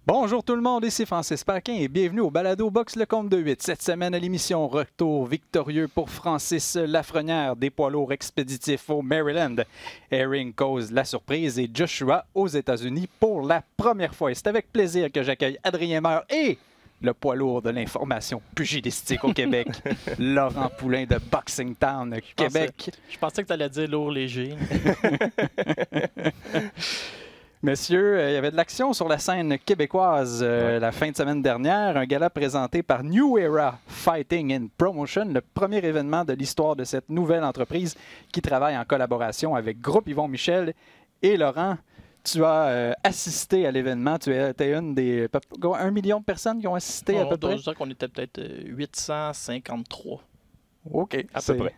Bonjour tout le monde, ici Francis Paquin et bienvenue au Balado Boxe Le Comte de 8. Cette semaine à l'émission, retour victorieux pour Francis Lafrenière des poids lourds expéditifs au Maryland. Herring cause la surprise et Joshua aux États-Unis pour la première fois. Et c'est avec plaisir que j'accueille Adrien Meur et le poids lourd de l'information pugilistique au Québec, Laurent Poulain de Boxing Town, Québec. Je pensais que tu allais dire lourd léger. Messieurs, il y avait de l'action sur la scène québécoise la fin de semaine dernière. Un gala présenté par New Era Fighting and Promotion, le premier événement de l'histoire de cette nouvelle entreprise qui travaille en collaboration avec Groupe Yvon Michel. Et Laurent, tu as assisté à l'événement. Tu es une des 1 million de personnes qui ont assisté à peu près. Je dirais qu'on était peut-être 853. OK. À peu près.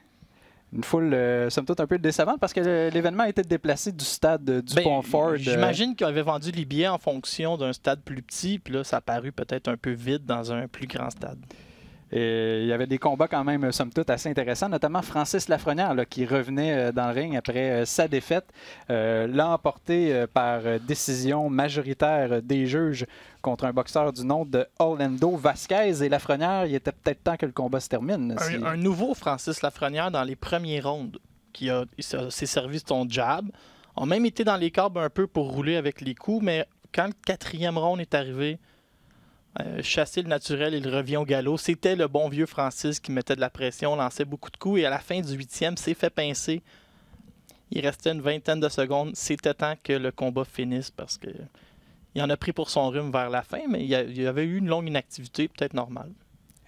Une foule, somme toute, un peu décevante parce que l'événement a été déplacé du stade du Pont-Ford. J'imagine qu'ils avaient vendu les billets en fonction d'un stade plus petit, puis là, ça a paru peut-être un peu vide dans un plus grand stade. Et il y avait des combats quand même, somme toute, assez intéressants, notamment Francis Lafrenière là, qui revenait dans le ring après sa défaite, l'a emporté par décision majoritaire des juges contre un boxeur du nom de Orlando Vasquez. Et Lafrenière, il était peut-être temps que le combat se termine. Un nouveau Francis Lafrenière dans les premières rondes qui s'est servi de son jab, a même été dans les câbles un peu pour rouler avec les coups, mais quand le 4e round est arrivé, chasser le naturel, il revient au galop. C'était le bon vieux Francis qui mettait de la pression, lançait beaucoup de coups et à la fin du 8e, s'est fait pincer. Il restait une vingtaine de secondes. C'était temps que le combat finisse parce que il en a pris pour son rhume vers la fin, mais il y avait eu une longue inactivité, peut-être normale.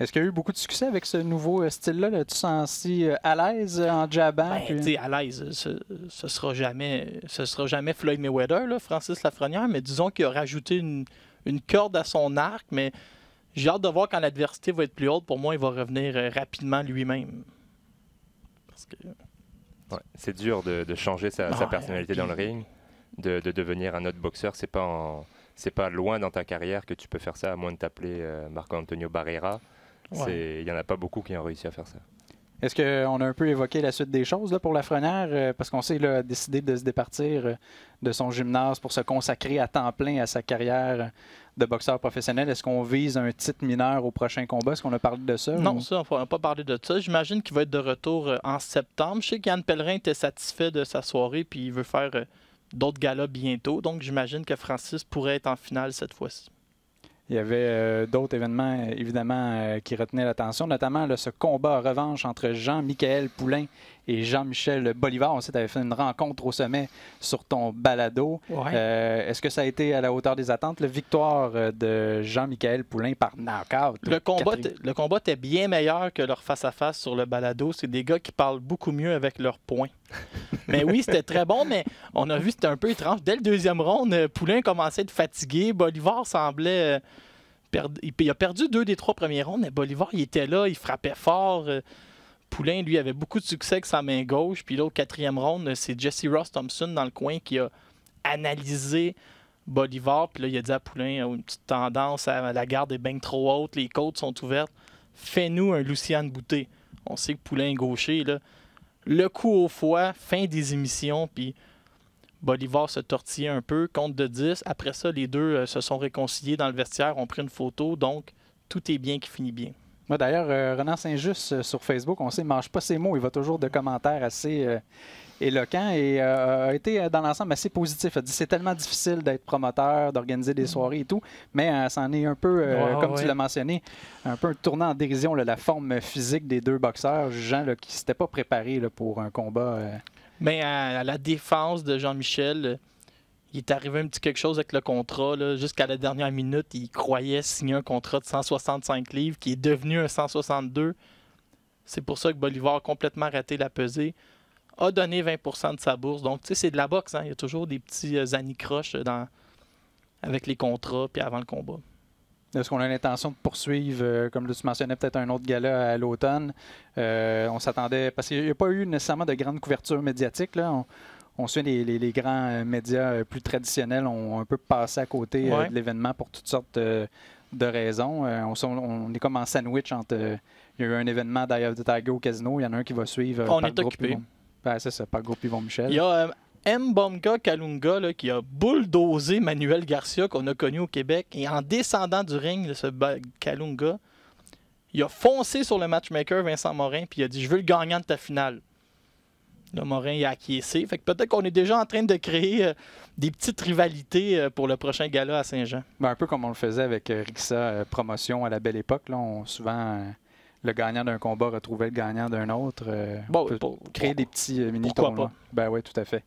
Est-ce qu'il y a eu beaucoup de succès avec ce nouveau style-là? Tu te sens si à l'aise en jabbant? À l'aise, ce sera jamais Floyd Mayweather, là, Francis Lafrenière, mais disons qu'il a rajouté une corde à son arc, mais j'ai hâte de voir quand l'adversité va être plus haute. Pour moi, il va revenir rapidement lui-même. Parce que... Ouais, c'est dur de changer sa personnalité dans le ring, de devenir un autre boxeur. C'est pas loin dans ta carrière que tu peux faire ça, à moins de t'appeler Marco Antonio Barrera. Il n'y en a pas beaucoup qui ont réussi à faire ça. Est-ce qu'on a un peu évoqué la suite des choses là, pour Lafrenière? Parce qu'on sait qu'il a décidé de se départir de son gymnase pour se consacrer à temps plein à sa carrière de boxeur professionnel. Est-ce qu'on vise un titre mineur au prochain combat? Est-ce qu'on a parlé de ça? Non, ça, on n'a pas parlé de ça. J'imagine qu'il va être de retour en septembre. Je sais qu'Yann Pellerin était satisfait de sa soirée puis il veut faire d'autres galas bientôt. Donc, j'imagine que Francis pourrait être en finale cette fois-ci. Il y avait d'autres événements, évidemment, qui retenaient l'attention, notamment là, ce combat à revanche entre Jean-Michel Poulain et Jean-Michel Bolivar. On sait que tu avais fait une rencontre au sommet sur ton balado. Ouais. Est-ce que ça a été à la hauteur des attentes? La victoire de Jean-Michel Poulain par knockout. Le combat était bien meilleur que leur face-à-face sur le balado. C'est des gars qui parlent beaucoup mieux avec leurs poings. Mais oui, c'était très bon, mais on a vu que c'était un peu étrange. Dès le 2e round, Poulain commençait à être fatigué. Bolivar semblait... Il a perdu 2 des 3 premiers rounds, mais Bolivar, il était là, il frappait fort. Poulain, lui, avait beaucoup de succès avec sa main gauche. Puis là, au 4e round, c'est Jesse Ross Thompson dans le coin qui a analysé Bolivar. Puis là, il a dit à Poulain, une petite tendance, la garde est bien trop haute, les côtes sont ouvertes. Fais-nous un Lucian Boutet. On sait que Poulain est gaucher, là. Le coup au foie, fin des émissions, puis Bolivar se tortillait un peu, compte de 10. Après ça, les deux se sont réconciliés dans le vestiaire, ont pris une photo, donc tout est bien qui finit bien. Moi, d'ailleurs, Renan Saint-Just sur Facebook, on sait, il ne mange pas ses mots, il va toujours de commentaires assez éloquents et a été dans l'ensemble assez positif. Il a dit c'est tellement difficile d'être promoteur, d'organiser des soirées et tout, mais c'en est un peu, comme tu l'as mentionné, un peu un tournant en dérision, là, la forme physique des deux boxeurs, jugeant là, qui ne s'étaient pas préparés là, pour un combat. Mais à la défense de Jean-Michel, il est arrivé un petit quelque chose avec le contrat. Jusqu'à la dernière minute, il croyait signer un contrat de 165 livres qui est devenu un 162. C'est pour ça que Bolivar a complètement raté la pesée. A donné 20% de sa bourse. Donc, tu sais, c'est de la boxe. Hein? Il y a toujours des petits anicroches avec les contrats puis avant le combat. Est-ce qu'on a l'intention de poursuivre, comme tu mentionnais, peut-être un autre gala à l'automne? On s'attendait, parce qu'il n'y a pas eu nécessairement de grande couverture médiatique. Là. On suit les grands médias plus traditionnels ont un peu passé à côté de l'événement pour toutes sortes de raisons. On est comme en sandwich entre... il y a eu un événement d'Eye of the Tiger au casino. Il y en a un qui va suivre on par est occupé. C'est ça, par Groupe Yvon Michel. Il y a Mbonga Kalunga là, qui a bulldozé Manuel Garcia qu'on a connu au Québec. Et en descendant du ring, là, Kalunga, il a foncé sur le matchmaker Vincent Morin puis il a dit « Je veux le gagnant de ta finale ». Là, Morin il a acquiescé. Fait que peut-être qu'on est déjà en train de créer des petites rivalités pour le prochain gala à Saint-Jean. Un peu comme on le faisait avec Rixa Promotion à la belle époque. Là, souvent, le gagnant d'un combat retrouvait le gagnant d'un autre. Pour créer des petits mini-tournois. Ben oui, tout à fait.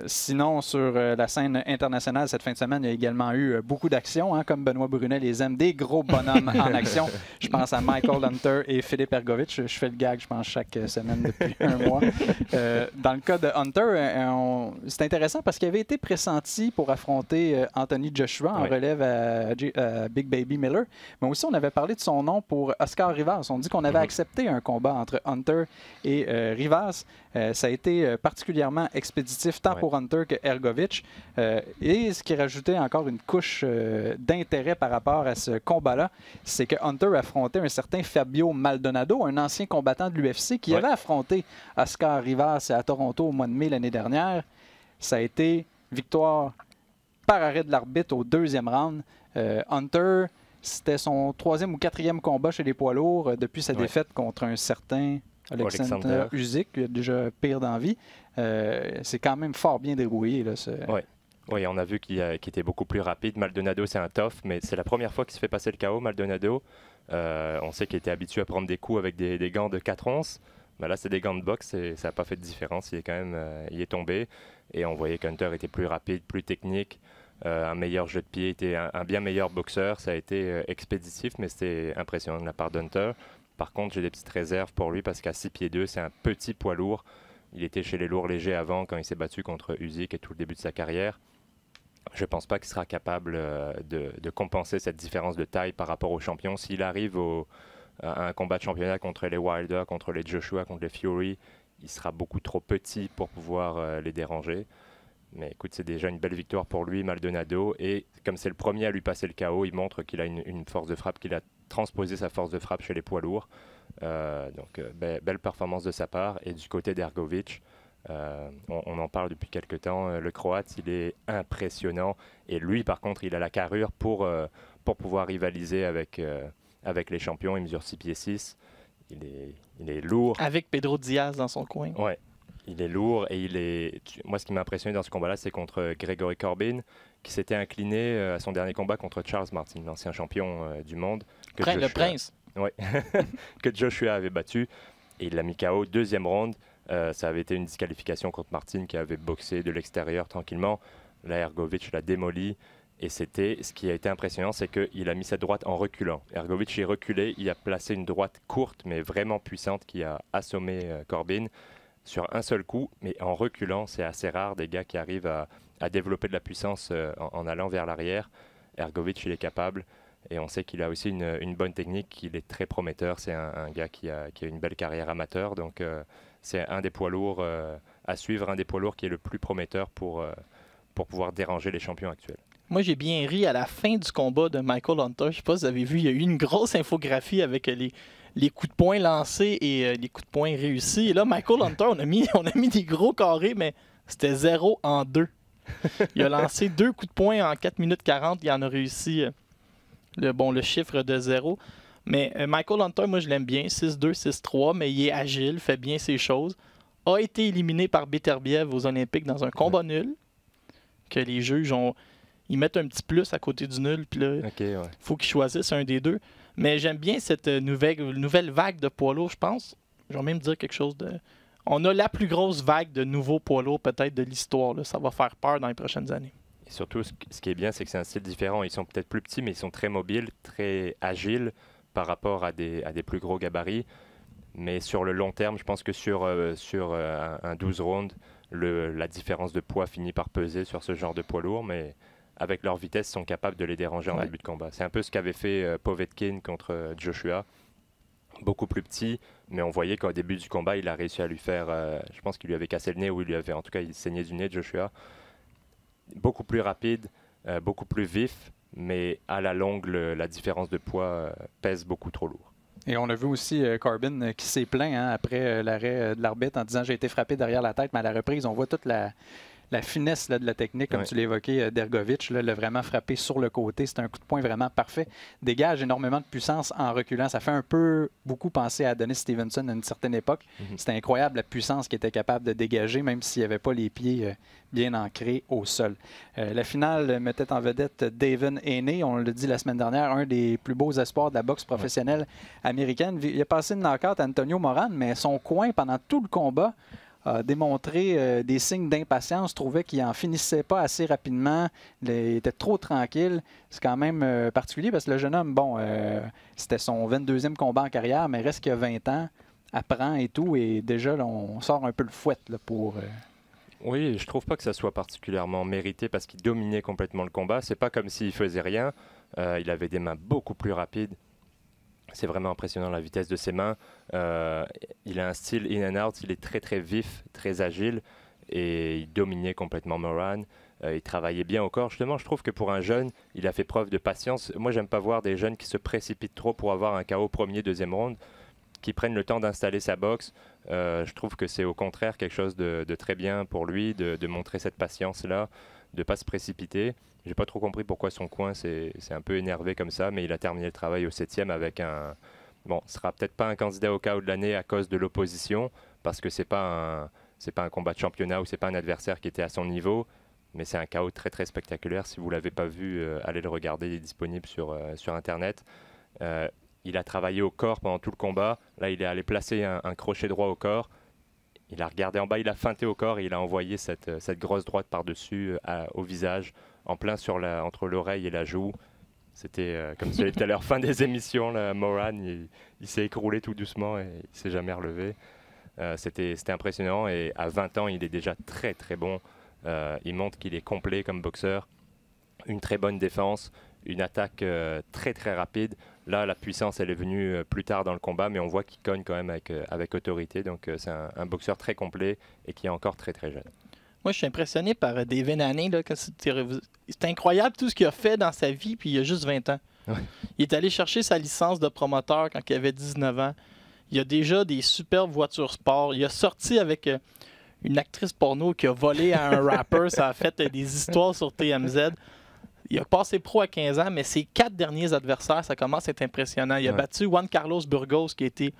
Sinon, sur la scène internationale, cette fin de semaine, il y a également eu beaucoup d'actions. Hein, comme Benoît Brunet les aime, des gros bonhommes en action. Je pense à Michael Hunter et Philippe Ergovic. Je fais le gag, je pense, chaque semaine depuis un mois. Dans le cas de Hunter, c'est intéressant parce qu'il avait été pressenti pour affronter Anthony Joshua en relève à Big Baby Miller. Mais aussi, on avait parlé de son nom pour Oscar Rivas. On dit qu'on avait accepté un combat entre Hunter et Rivas. Ça a été particulièrement expéditif tant pour Hunter que Ergovic. Et ce qui rajoutait encore une couche d'intérêt par rapport à ce combat-là, c'est que Hunter affrontait un certain Fabio Maldonado, un ancien combattant de l'UFC qui avait affronté Oscar Rivas à Toronto au mois de mai l'année dernière. Ça a été victoire par arrêt de l'arbitre au deuxième round. Hunter, c'était son 3e ou 4e combat chez les poids lourds depuis sa défaite contre un certain Alexander Usyk, qui a déjà pire d'envie. C'est quand même fort bien dérouillé. Oui, on a vu qu'il était beaucoup plus rapide. Maldonado, c'est un tough, mais c'est la première fois qu'il se fait passer le KO, Maldonado. On sait qu'il était habitué à prendre des coups avec des gants de 4 onces. Mais là, c'est des gants de boxe et ça n'a pas fait de différence. Il est tombé et on voyait qu'Hunter était plus rapide, plus technique, un meilleur jeu de pied, était un bien meilleur boxeur. Ça a été expéditif, mais c'était impressionnant de la part d'Hunter. Par contre, j'ai des petites réserves pour lui parce qu'à 6 pieds 2, c'est un petit poids lourd. Il était chez les lourds légers avant quand il s'est battu contre Usyk et tout le début de sa carrière. Je ne pense pas qu'il sera capable de compenser cette différence de taille par rapport aux champions. S'il arrive à un combat de championnat contre les Wilder, contre les Joshua, contre les Fury, il sera beaucoup trop petit pour pouvoir les déranger. Mais écoute, c'est déjà une belle victoire pour lui, Maldonado. Et comme c'est le premier à lui passer le KO, il montre qu'il a une force de frappe, qu'il a transposé sa force de frappe chez les poids lourds. Belle performance de sa part. Et du côté d'Ergovic, on en parle depuis quelques temps. Le Croate, il est impressionnant. Et lui, par contre, il a la carrure pour pouvoir rivaliser avec les champions. Il mesure 6 pieds 6. Il est lourd. Avec Pedro Diaz dans son coin. Ouais. Il est lourd et moi, ce qui m'a impressionné dans ce combat-là, c'est contre Gregory Corbin, qui s'était incliné à son dernier combat contre Charles Martin, l'ancien champion du monde. Le prince. Oui, que Joshua avait battu. Et il l'a mis KO, deuxième round. Ça avait été une disqualification contre Martin, qui avait boxé de l'extérieur tranquillement. Là, Ergovic l'a démoli. Et ce qui a été impressionnant, c'est qu'il a mis sa droite en reculant. Ergovic est reculé, il a placé une droite courte, mais vraiment puissante, qui a assommé Corbin sur un seul coup, mais en reculant. C'est assez rare des gars qui arrivent à développer de la puissance en allant vers l'arrière. Ergovic, il est capable et on sait qu'il a aussi une bonne technique, il est très prometteur. C'est un gars qui a une belle carrière amateur, donc c'est un des poids lourds à suivre, un des poids lourds qui est le plus prometteur pour pouvoir déranger les champions actuels. Moi, j'ai bien ri à la fin du combat de Michael Hunter. Je ne sais pas si vous avez vu, il y a eu une grosse infographie avec les coups de poing lancés et les coups de poing réussis. Et là, Michael Hunter, on a mis des gros carrés, mais c'était 0 en 2. Il a lancé 2 coups de poing en 4 minutes 40. Il en a réussi le chiffre de 0. Mais Michael Hunter, moi, je l'aime bien. 6-2, 6-3, mais il est agile, fait bien ses choses. A été éliminé par Beterbiev aux Olympiques dans un combat nul. Que les juges ils mettent un petit plus à côté du nul. Puis là, faut qu'ils choisissent un des deux. Mais j'aime bien cette nouvelle vague de poids lourds, je pense. Je vais même dire quelque chose de... On a la plus grosse vague de nouveaux poids lourds peut-être de l'histoire. Ça va faire peur dans les prochaines années. Et surtout, ce qui est bien, c'est que c'est un style différent. Ils sont peut-être plus petits, mais ils sont très mobiles, très agiles par rapport à des plus gros gabarits. Mais sur le long terme, je pense que sur un 12 rounds, la différence de poids finit par peser sur ce genre de poids lourd. Mais avec leur vitesse, ils sont capables de les déranger en début de combat. C'est un peu ce qu'avait fait Povetkin contre Joshua. Beaucoup plus petit, mais on voyait qu'au début du combat, il a réussi à lui faire... je pense qu'il lui avait cassé le nez, ou en tout cas, il saignait du nez, Joshua. Beaucoup plus rapide, beaucoup plus vif, mais à la longue, la différence de poids pèse beaucoup trop lourd. Et on a vu aussi Corbin qui s'est plaint après l'arrêt de l'arbitre en disant « j'ai été frappé derrière la tête », mais à la reprise, on voit toute la finesse là, de la technique, comme tu l'évoquais, d'Ergovic, l'a vraiment frappé sur le côté. C'est un coup de poing vraiment parfait. Dégage énormément de puissance en reculant. Ça fait beaucoup penser à Adonis Stevenson à une certaine époque. C'était incroyable la puissance qu'il était capable de dégager, même s'il n'y avait pas les pieds bien ancrés au sol. La finale mettait en vedette Devin Haney, on l'a dit la semaine dernière, un des plus beaux espoirs de la boxe professionnelle américaine. Il a passé une knock-out à Antonio Moran, mais son coin pendant tout le combat a démontré des signes d'impatience, trouvait qu'il n'en finissait pas assez rapidement, il était trop tranquille. C'est quand même particulier parce que le jeune homme, c'était son 22e combat en carrière, mais reste qu'il a 20 ans, apprend et tout, et déjà, là, on sort un peu le fouet là, pour... Oui, je trouve pas que ça soit particulièrement mérité parce qu'il dominait complètement le combat. C'est pas comme s'il faisait rien. Il avait des mains beaucoup plus rapides. C'est vraiment impressionnant la vitesse de ses mains. Il a un style in and out, il est très très vif, très agile et il dominait complètement Moran. Il travaillait bien au corps. Justement, je trouve que pour un jeune, il a fait preuve de patience. Moi, j'aime pas voir des jeunes qui se précipitent trop pour avoir un KO premier, deuxième round, qui prennent le temps d'installer sa boxe. Je trouve que c'est au contraire quelque chose de très bien pour lui, de montrer cette patience-là, de ne pas se précipiter. J'ai pas trop compris pourquoi son coin s'est un peu énervé comme ça, mais il a terminé le travail au 7e avec un... Bon, ce sera peut-être pas un candidat au KO de l'année à cause de l'opposition, parce que c'est pas un combat de championnat ou c'est pas un adversaire qui était à son niveau, mais c'est un KO très très spectaculaire. Si vous l'avez pas vu, allez le regarder, il est disponible sur Internet. Il a travaillé au corps pendant tout le combat. Là, il est allé placer un crochet droit au corps. Il a regardé en bas, il a feinté au corps et il a envoyé cette grosse droite par-dessus au visage, en plein entre l'oreille et la joue. C'était, comme je disais tout à l'heure, fin des émissions. Là, Moran, il s'est écroulé tout doucement et il ne s'est jamais relevé. C'était impressionnant et à 20 ans, il est déjà très très bon. Il montre qu'il est complet comme boxeur. Une très bonne défense, une attaque très très rapide. Là, la puissance, elle est venue plus tard dans le combat, mais on voit qu'il cogne quand même avec autorité. Donc, c'est un boxeur très complet et qui est encore très très jeune. Moi, je suis impressionné par Devin Haney. C'est incroyable tout ce qu'il a fait dans sa vie, puis il a juste 20 ans. Ouais. Il est allé chercher sa licence de promoteur quand il avait 19 ans. Il a déjà des superbes voitures sport. Il a sorti avec une actrice porno qui a volé à un rapper. Ça a fait des histoires sur TMZ. Il a passé pro à 15 ans, mais ses 4 derniers adversaires, ça commence à être impressionnant. Il a battu Juan Carlos Burgos, qui a été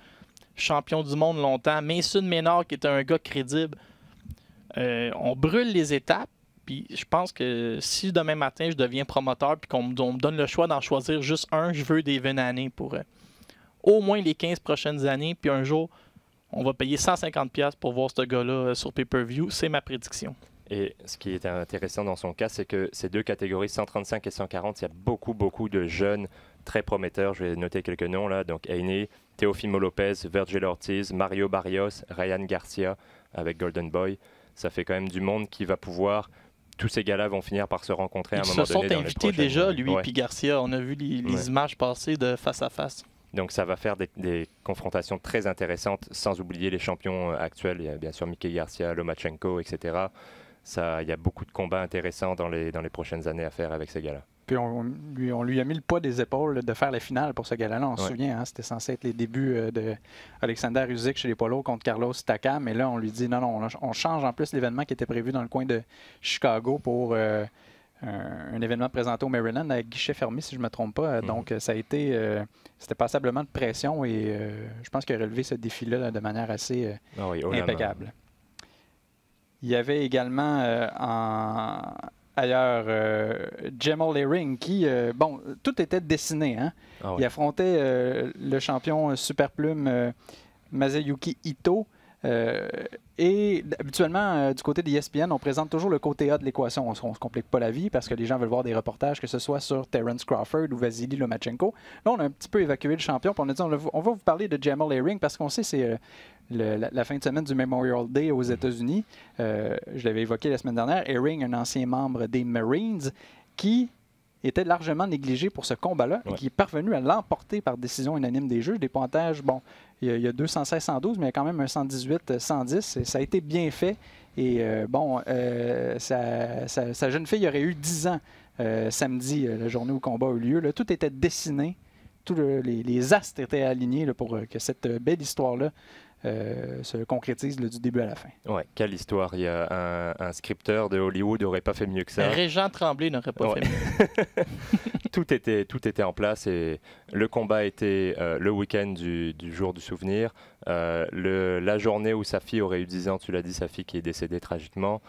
champion du monde longtemps. Mason Maynard, qui était un gars crédible. On brûle les étapes. Puis je pense que si demain matin, je deviens promoteur puis qu'on me donne le choix d'en choisir juste un, je veux Devin Haney pour au moins les 15 prochaines années. Puis un jour, on va payer 150$ pour voir ce gars-là sur pay-per-view. C'est ma prédiction. Et ce qui est intéressant dans son cas, c'est que ces deux catégories, 135 et 140, il y a beaucoup de jeunes très prometteurs. Je vais noter quelques noms là. Donc Haney, Teofimo Lopez, Vergil Ortiz, Mario Barrios, Ryan Garcia avec Golden Boy. Ça fait quand même du monde qui va pouvoir... Tous ces gars-là vont finir par se rencontrer à un moment donné. Ils se sont invités déjà, lui et Garcia. On a vu les images passer de face à face. Donc ça va faire des confrontations très intéressantes, sans oublier les champions actuels. Il y a bien sûr Mickey Garcia, Lomachenko, etc. Il y a beaucoup de combats intéressants dans les prochaines années à faire avec ces gars-là. Puis on lui a mis le poids des épaules de faire la finale pour ce gars-là. On se souvient, c'était censé être les débuts de Alexander Usyk chez les poids lourds contre Carlos Takam. Mais là, on lui dit non, on change en plus l'événement qui était prévu dans le coin de Chicago pour un événement présenté au Maryland avec guichet fermé, si je ne me trompe pas. Donc, ça a été... c'était passablement de pression et je pense qu'il a relevé ce défi-là de manière assez impeccable. Il y avait également ailleurs, Jamel Herring, qui, tout était dessiné. Hein? Il affrontait le champion superplume Masayuki Ito. Et habituellement, du côté d'ESPN, on présente toujours le côté A de l'équation. On ne se complique pas la vie parce que les gens veulent voir des reportages, que ce soit sur Terence Crawford ou Vasily Lomachenko. Là, on a un petit peu évacué le champion. Puis on a dit, on va vous parler de Jamel Herring parce qu'on sait que c'est la fin de semaine du Memorial Day aux États-Unis. Je l'avais évoqué la semaine dernière. Herring, un ancien membre des Marines, qui était largement négligé pour ce combat-là et qui est parvenu à l'emporter par décision unanime des juges. Des pointages, il y a 216-112, mais il y a quand même un 118-110. Ça a été bien fait. Et sa jeune fille aurait eu 10 ans samedi, la journée où le combat a eu lieu. Là, tout était dessiné. les astres étaient alignés là, pour que cette belle histoire-là se concrétise là, du début à la fin. Ouais, quelle histoire. Il y a un scripteur de Hollywood n'aurait pas fait mieux que ça. Régent Tremblay n'aurait pas fait mieux. Tout était en place et le combat était le week-end du jour du souvenir. La journée où sa fille aurait eu 10 ans, tu l'as dit, sa fille qui est décédée tragiquement.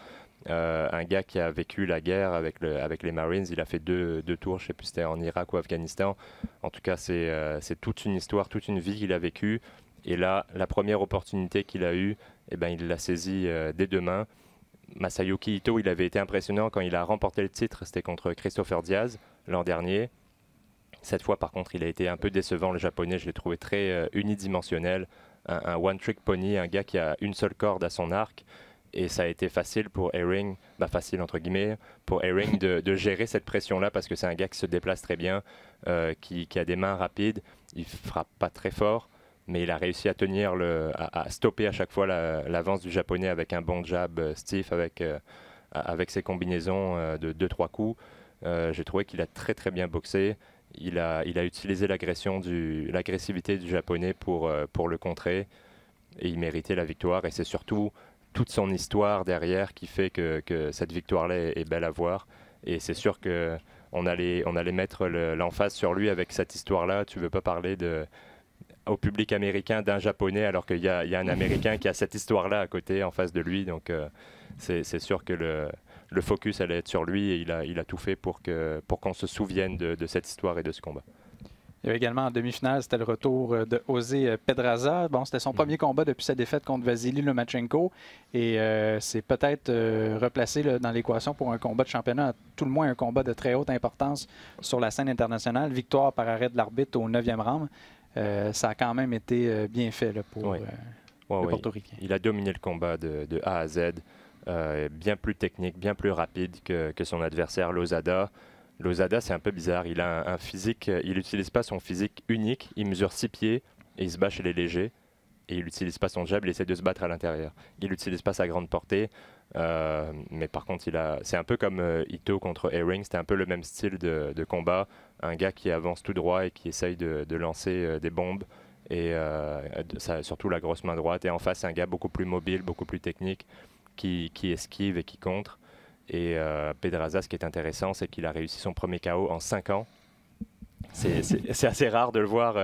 Un gars qui a vécu la guerre avec les Marines, il a fait deux tours, je ne sais plus si c'était en Irak ou Afghanistan. En tout cas, c'est toute une histoire, toute une vie qu'il a vécue. Et là, la première opportunité qu'il a eue, eh ben, il l'a saisie dès demain. Masayuki Ito, il avait été impressionnant quand il a remporté le titre, c'était contre Christopher Diaz l'an dernier. Cette fois, par contre, il a été un peu décevant, le japonais. Je l'ai trouvé très unidimensionnel. Un one-trick pony, un gars qui a une seule corde à son arc. Et ça a été facile pour Herring, facile entre guillemets, pour Herring de gérer cette pression-là parce que c'est un gars qui se déplace très bien, qui a des mains rapides. Il frappe pas très fort, mais il a réussi à tenir, à stopper à chaque fois l'avance du japonais avec un bon jab stiff, avec ses combinaisons de 2-3 coups. J'ai trouvé qu'il a très très bien boxé. Il a utilisé l'agressivité du japonais pour le contrer et il méritait la victoire. Et c'est surtout toute son histoire derrière qui fait que cette victoire-là est belle à voir. Et c'est sûr qu'on allait mettre l'emphase sur lui avec cette histoire-là. Tu ne veux pas parler au public américain d'un japonais alors qu'il y a un américain qui a cette histoire-là à côté en face de lui. Donc c'est sûr que le focus allait être sur lui et il a tout fait pour qu'on se souvienne de cette histoire et de ce combat. Il y avait également en demi-finale, c'était le retour de José Pedraza. Bon, c'était son premier combat depuis sa défaite contre Vasily Lomachenko. Et c'est peut-être replacé là, dans l'équation pour un combat de championnat, à tout le moins un combat de très haute importance sur la scène internationale. Victoire par arrêt de l'arbitre au 9e round. Ça a quand même été bien fait là, pour le Portoricain. Il a dominé le combat de A à Z. Bien plus technique, bien plus rapide que son adversaire Lozada. Lozada, c'est un peu bizarre. Il a un physique, il n'utilise pas son physique unique. Il mesure 6 pieds et il se bat chez les légers. Et il n'utilise pas son jab, il essaie de se battre à l'intérieur. Il n'utilise pas sa grande portée. Mais par contre, c'est un peu comme Ito contre Herring. C'était un peu le même style de combat. Un gars qui avance tout droit et qui essaye de lancer des bombes. Et surtout la grosse main droite. Et en face, un gars beaucoup plus mobile, beaucoup plus technique, qui esquive et qui contre. Et Pedraza, ce qui est intéressant, c'est qu'il a réussi son premier KO en 5 ans. C'est assez rare de le voir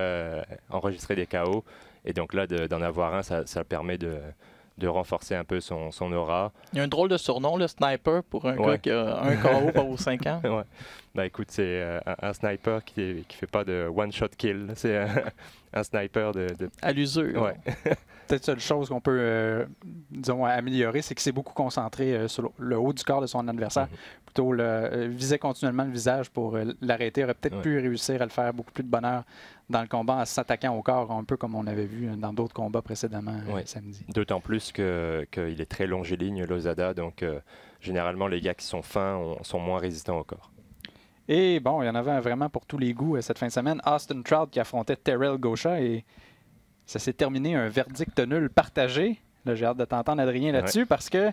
enregistrer des KO. Et donc là, d'en avoir un, ça permet de renforcer un peu son aura. Il y a un drôle de surnom, le sniper, pour un gars qui a un KO par aux 5 ans. Ouais. Bah écoute, c'est un sniper qui fait pas de one-shot kill. C'est un sniper à l'usure. Ouais. Peut-être la seule chose qu'on peut disons, améliorer, c'est qu'il s'est beaucoup concentré sur le haut du corps de son adversaire. Plutôt visait continuellement le visage pour l'arrêter. Il aurait peut-être pu réussir à le faire beaucoup plus de bonheur dans le combat en s'attaquant au corps, un peu comme on avait vu dans d'autres combats précédemment samedi. D'autant plus qu'il est très longiligne, Lozada. Donc généralement, les gars qui sont fins sont moins résistants au corps. Et bon, il y en avait vraiment pour tous les goûts cette fin de semaine. Austin Trout qui affrontait Terrell Gaucha et ça s'est terminé un verdict nul partagé. Là, j'ai hâte de t'entendre, Adrien, là-dessus parce que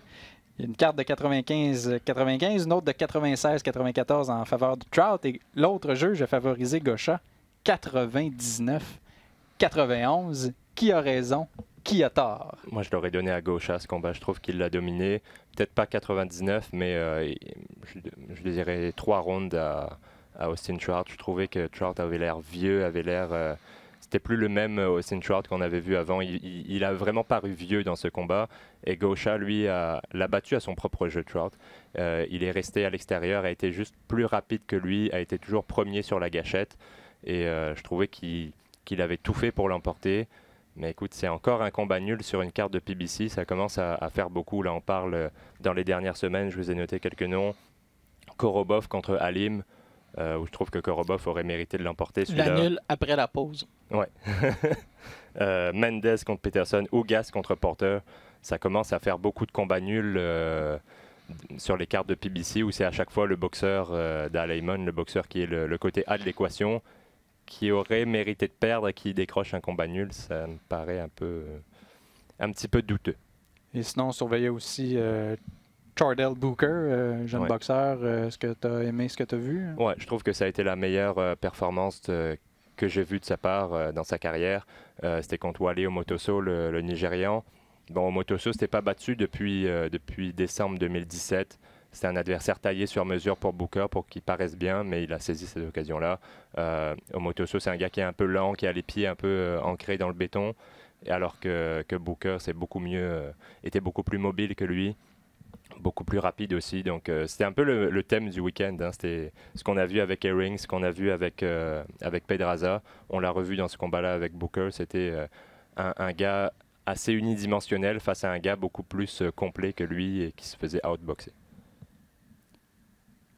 il y a une carte de 95-95, une autre de 96-94 en faveur de Trout et l'autre juge a favorisé Gaucha 99-91. Qui a raison? Qui a tort? Moi, je l'aurais donné à Gaucha ce combat. Je trouve qu'il l'a dominé. Peut-être pas 99, mais je lui dirais 3 rounds à Austin Trout. Je trouvais que Trout avait l'air vieux, c'était plus le même Austin Trout qu'on avait vu avant. Il a vraiment paru vieux dans ce combat. Et Gaucha, lui, l'a battu à son propre jeu, Trout. Il est resté à l'extérieur, a été juste plus rapide que lui, a été toujours premier sur la gâchette. Et je trouvais qu'il avait tout fait pour l'emporter. Mais écoute, c'est encore un combat nul sur une carte de PBC. Ça commence à faire beaucoup. Là, on parle dans les dernières semaines. Je vous ai noté quelques noms. Korobov contre Halim, où je trouve que Korobov aurait mérité de l'emporter. La nulle après la pause. Ouais. Mendes contre Peterson, Ugas contre Porter. Ça commence à faire beaucoup de combats nuls sur les cartes de PBC, où c'est à chaque fois le boxeur d'Alaimon, le boxeur qui est le côté A de l'équation, qui aurait mérité de perdre et qui décroche un combat nul. Ça me paraît un petit peu douteux. Et sinon, on surveillait aussi Chardell Booker, jeune boxeur. Est-ce que tu as aimé ce que tu as vu? Ouais, je trouve que ça a été la meilleure performance que que j'ai vu de sa part dans sa carrière. C'était contre Wale Omotoso, le Nigérian. Bon, Omotoso s'était pas battu depuis décembre 2017. C'était un adversaire taillé sur mesure pour Booker pour qu'il paraisse bien, mais il a saisi cette occasion-là. Omotoso, c'est un gars qui est un peu lent, qui a les pieds un peu ancrés dans le béton, alors que Booker était beaucoup plus mobile que lui, beaucoup plus rapide aussi. Donc c'était un peu le thème du week-end. Hein. C'était ce qu'on a vu avec Herring, ce qu'on a vu avec Pedraza. On l'a revu dans ce combat-là avec Booker. C'était un gars assez unidimensionnel face à un gars beaucoup plus complet que lui et qui se faisait outboxer.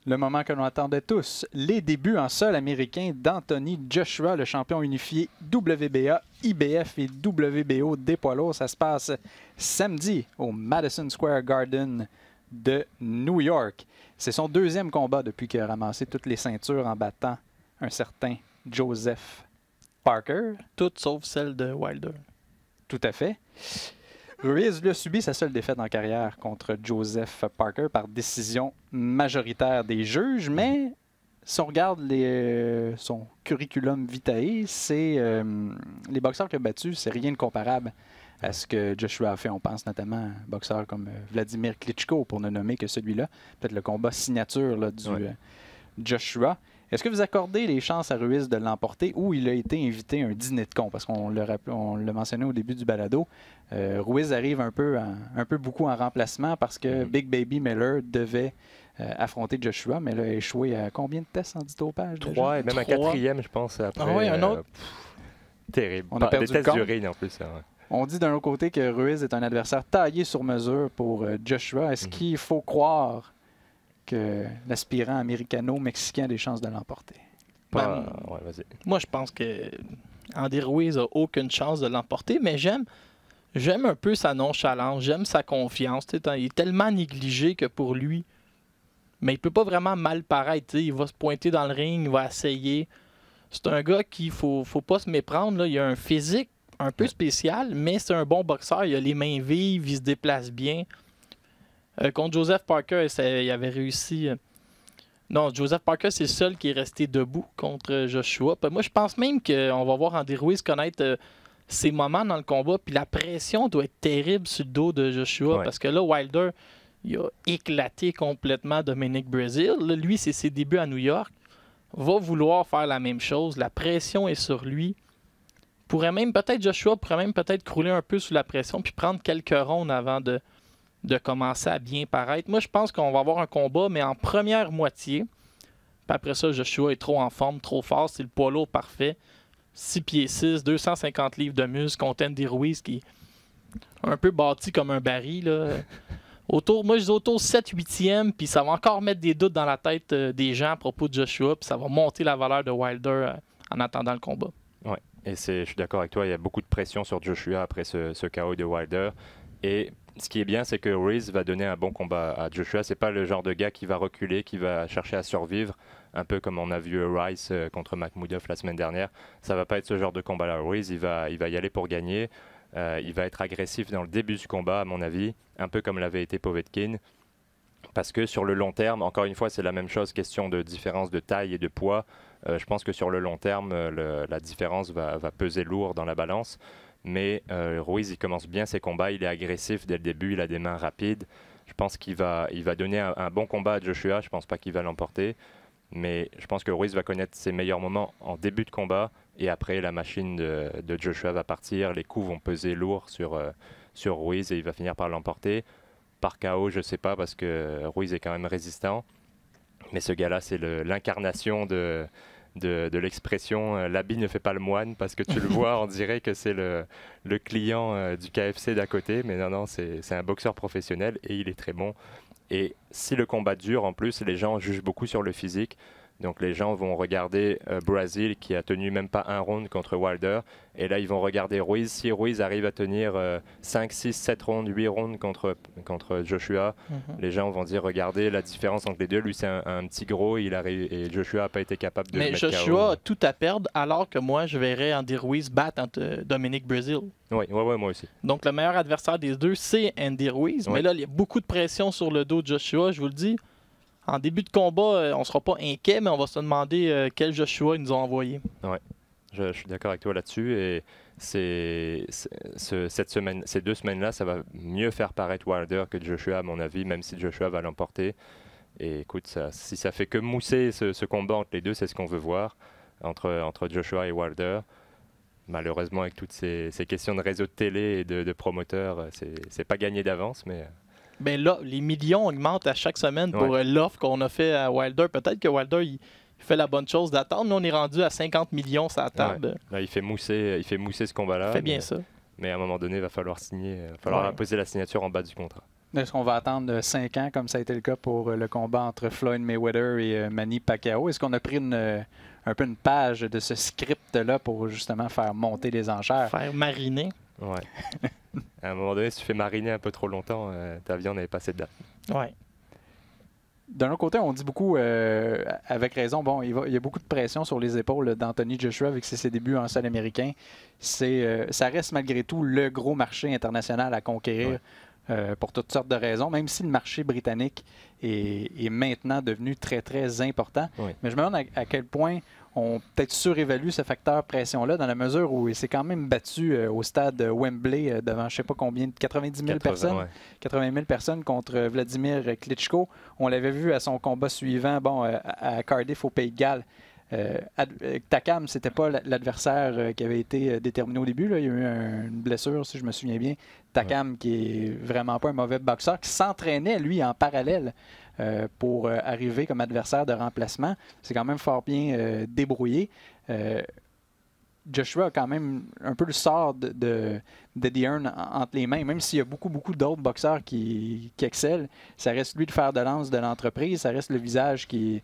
Le moment que l'on attendait tous, les débuts en sol américain d'Anthony Joshua, le champion unifié WBA, IBF et WBO des poids lourds. Ça se passe samedi au Madison Square Garden de New York. C'est son deuxième combat depuis qu'il a ramassé toutes les ceintures en battant un certain Joseph Parker. Toutes sauf celle de Wilder. Tout à fait. Ruiz a subi sa seule défaite en carrière contre Joseph Parker par décision majoritaire des juges, mais si on regarde son curriculum vitae, c'est les boxeurs qu'il a battus, c'est rien de comparable à ce que Joshua a fait. On pense notamment à un boxeur comme Vladimir Klitschko, pour ne nommer que celui-là. Peut-être le combat signature là, du Joshua. Est-ce que vous accordez les chances à Ruiz de l'emporter ou il a été invité à un dîner de con? Parce qu'on l'a mentionné au début du balado. Ruiz arrive un peu beaucoup en remplacement parce que Big Baby Miller devait affronter Joshua, mais il a échoué à combien de tests en antidopage? 3 et même un 4e, je pense. Après, ah oui, un autre. Terrible. On a perdu des tests d'urine en plus. Ouais. On dit d'un autre côté que Ruiz est un adversaire taillé sur mesure pour Joshua. Est-ce qu'il faut croire que l'aspirant américano-mexicain a des chances de l'emporter? Ouais, vas-y. Moi, je pense que Andy Ruiz n'a aucune chance de l'emporter, mais j'aime un peu sa nonchalance, j'aime sa confiance. Il est tellement négligé que pour lui, mais il peut pas vraiment mal paraître. Il va se pointer dans le ring, il va essayer. C'est un gars qu'il faut pas se méprendre. Là. Il a un physique un peu spécial, mais c'est un bon boxeur. Il a les mains vives, il se déplace bien. Contre Joseph Parker, il avait réussi. Non, Joseph Parker, c'est le seul qui est resté debout contre Joshua. Puis moi, je pense même qu'on va voir Andy Ruiz connaître ses moments dans le combat. Puis la pression doit être terrible sur le dos de Joshua. Parce que là, Wilder, il a éclaté complètement Dominic Breazeale. Là, lui, c'est ses débuts à New York. Va vouloir faire la même chose. La pression est sur lui. Joshua pourrait même peut-être crouler un peu sous la pression puis prendre quelques rondes avant de commencer à bien paraître. Moi, je pense qu'on va avoir un combat, mais en première moitié. Puis après ça, Joshua est trop en forme, trop fort. C'est le poids lourd parfait. 6 pieds 6, 250 livres de muscle contre Andy Ruiz qui est un peu bâti comme un baril. Là. Moi, je dis autour 7-8e, puis ça va encore mettre des doutes dans la tête des gens à propos de Joshua, puis ça va monter la valeur de Wilder en attendant le combat. Oui, et je suis d'accord avec toi. Il y a beaucoup de pression sur Joshua après ce KO de Wilder. Et ce qui est bien, c'est que Ruiz va donner un bon combat à Joshua. C'est pas le genre de gars qui va reculer, qui va chercher à survivre, un peu comme on a vu Rice contre Makhmoudov la semaine dernière. Ça va pas être ce genre de combat-là. Ruiz, il va y aller pour gagner. Il va être agressif dans le début du combat, à mon avis, un peu comme l'avait été Povetkin. Parce que sur le long terme, encore une fois, c'est la même chose, question de différence de taille et de poids. Je pense que sur le long terme, la différence va peser lourd dans la balance. Mais Ruiz, il commence bien ses combats, il est agressif dès le début, il a des mains rapides. Je pense qu'il va donner un bon combat à Joshua, je ne pense pas qu'il va l'emporter. Mais je pense que Ruiz va connaître ses meilleurs moments en début de combat. Et après, la machine de Joshua va partir, les coups vont peser lourd sur Ruiz et il va finir par l'emporter. Par KO, je ne sais pas, parce que Ruiz est quand même résistant. Mais ce gars-là, c'est l'incarnation de l'expression l'habit ne fait pas le moine, parce que tu le vois, on dirait que c'est le client du KFC d'à côté, mais non, c'est un boxeur professionnel et il est très bon. Et si le combat dure, en plus, les gens jugent beaucoup sur le physique. Donc les gens vont regarder Breazeale qui a tenu même pas un round contre Wilder. Et là, ils vont regarder Ruiz. Si Ruiz arrive à tenir 5, 6, 7 rounds, 8 rounds contre Joshua, les gens vont dire, regardez la différence entre les deux. Lui, c'est un petit gros et Joshua n'a pas été capable de le mettre KO. Mais Joshua a tout à perdre, alors que moi, je verrais Andy Ruiz battre Dominic Breazeale. Oui, moi aussi. Donc le meilleur adversaire des deux, c'est Andy Ruiz. Mais là, il y a beaucoup de pression sur le dos de Joshua, je vous le dis. En début de combat, on ne sera pas inquiet, mais on va se demander quel Joshua ils nous ont envoyé. Ouais. Je suis d'accord avec toi là-dessus. Et ces 2 semaines-là, ça va mieux faire paraître Wilder que Joshua, à mon avis, même si Joshua va l'emporter. Et écoute, si ça fait que mousser ce combat entre les deux, c'est ce qu'on veut voir, entre Joshua et Wilder. Malheureusement, avec toutes ces questions de réseau de télé et de promoteurs, c'est pas gagné d'avance, mais... Ben là, les millions augmentent à chaque semaine pour l'offre qu'on a fait à Wilder. Peut-être que Wilder, il fait la bonne chose d'attendre. Nous, on est rendu à 50 millions sur la table. Ouais. Là, il fait mousser ce combat-là. Il fait bien ça. Mais à un moment donné, il va falloir signer. Il va falloir poser la signature en bas du contrat. Est-ce qu'on va attendre 5 ans, comme ça a été le cas pour le combat entre Floyd Mayweather et Manny Pacquiao? Est-ce qu'on a pris un peu une page de ce script-là pour justement faire monter les enchères? Faire mariner. Ouais. À un moment donné, si tu fais mariner un peu trop longtemps, ta viande n'est pas assez de date. Ouais. D'un autre côté, on dit beaucoup, avec raison, bon, il y a beaucoup de pression sur les épaules d'Anthony Joshua avec ses débuts en sol américain. Ça reste malgré tout le gros marché international à conquérir pour toutes sortes de raisons, même si le marché britannique est maintenant devenu très, très important. Oui. Mais je me demande à quel point on peut-être surévalue ce facteur pression-là dans la mesure où il s'est quand même battu au stade Wembley devant je ne sais pas combien, 90 000 personnes. Ouais. 80 000 personnes contre Vladimir Klitschko. On l'avait vu à son combat suivant, à Cardiff au Pays de Galles. Takam, c'était pas l'adversaire qui avait été déterminé au début. Là. Il y a eu une blessure, si je me souviens bien. Takam, qui est vraiment pas un mauvais boxeur, qui s'entraînait, lui, en parallèle pour arriver comme adversaire de remplacement. C'est quand même fort bien débrouillé. Joshua a quand même un peu le sort d'Eddie Hearn entre les mains, même s'il y a beaucoup d'autres boxeurs qui excellent. Ça reste lui le fer de lance de l'entreprise, ça reste le visage qui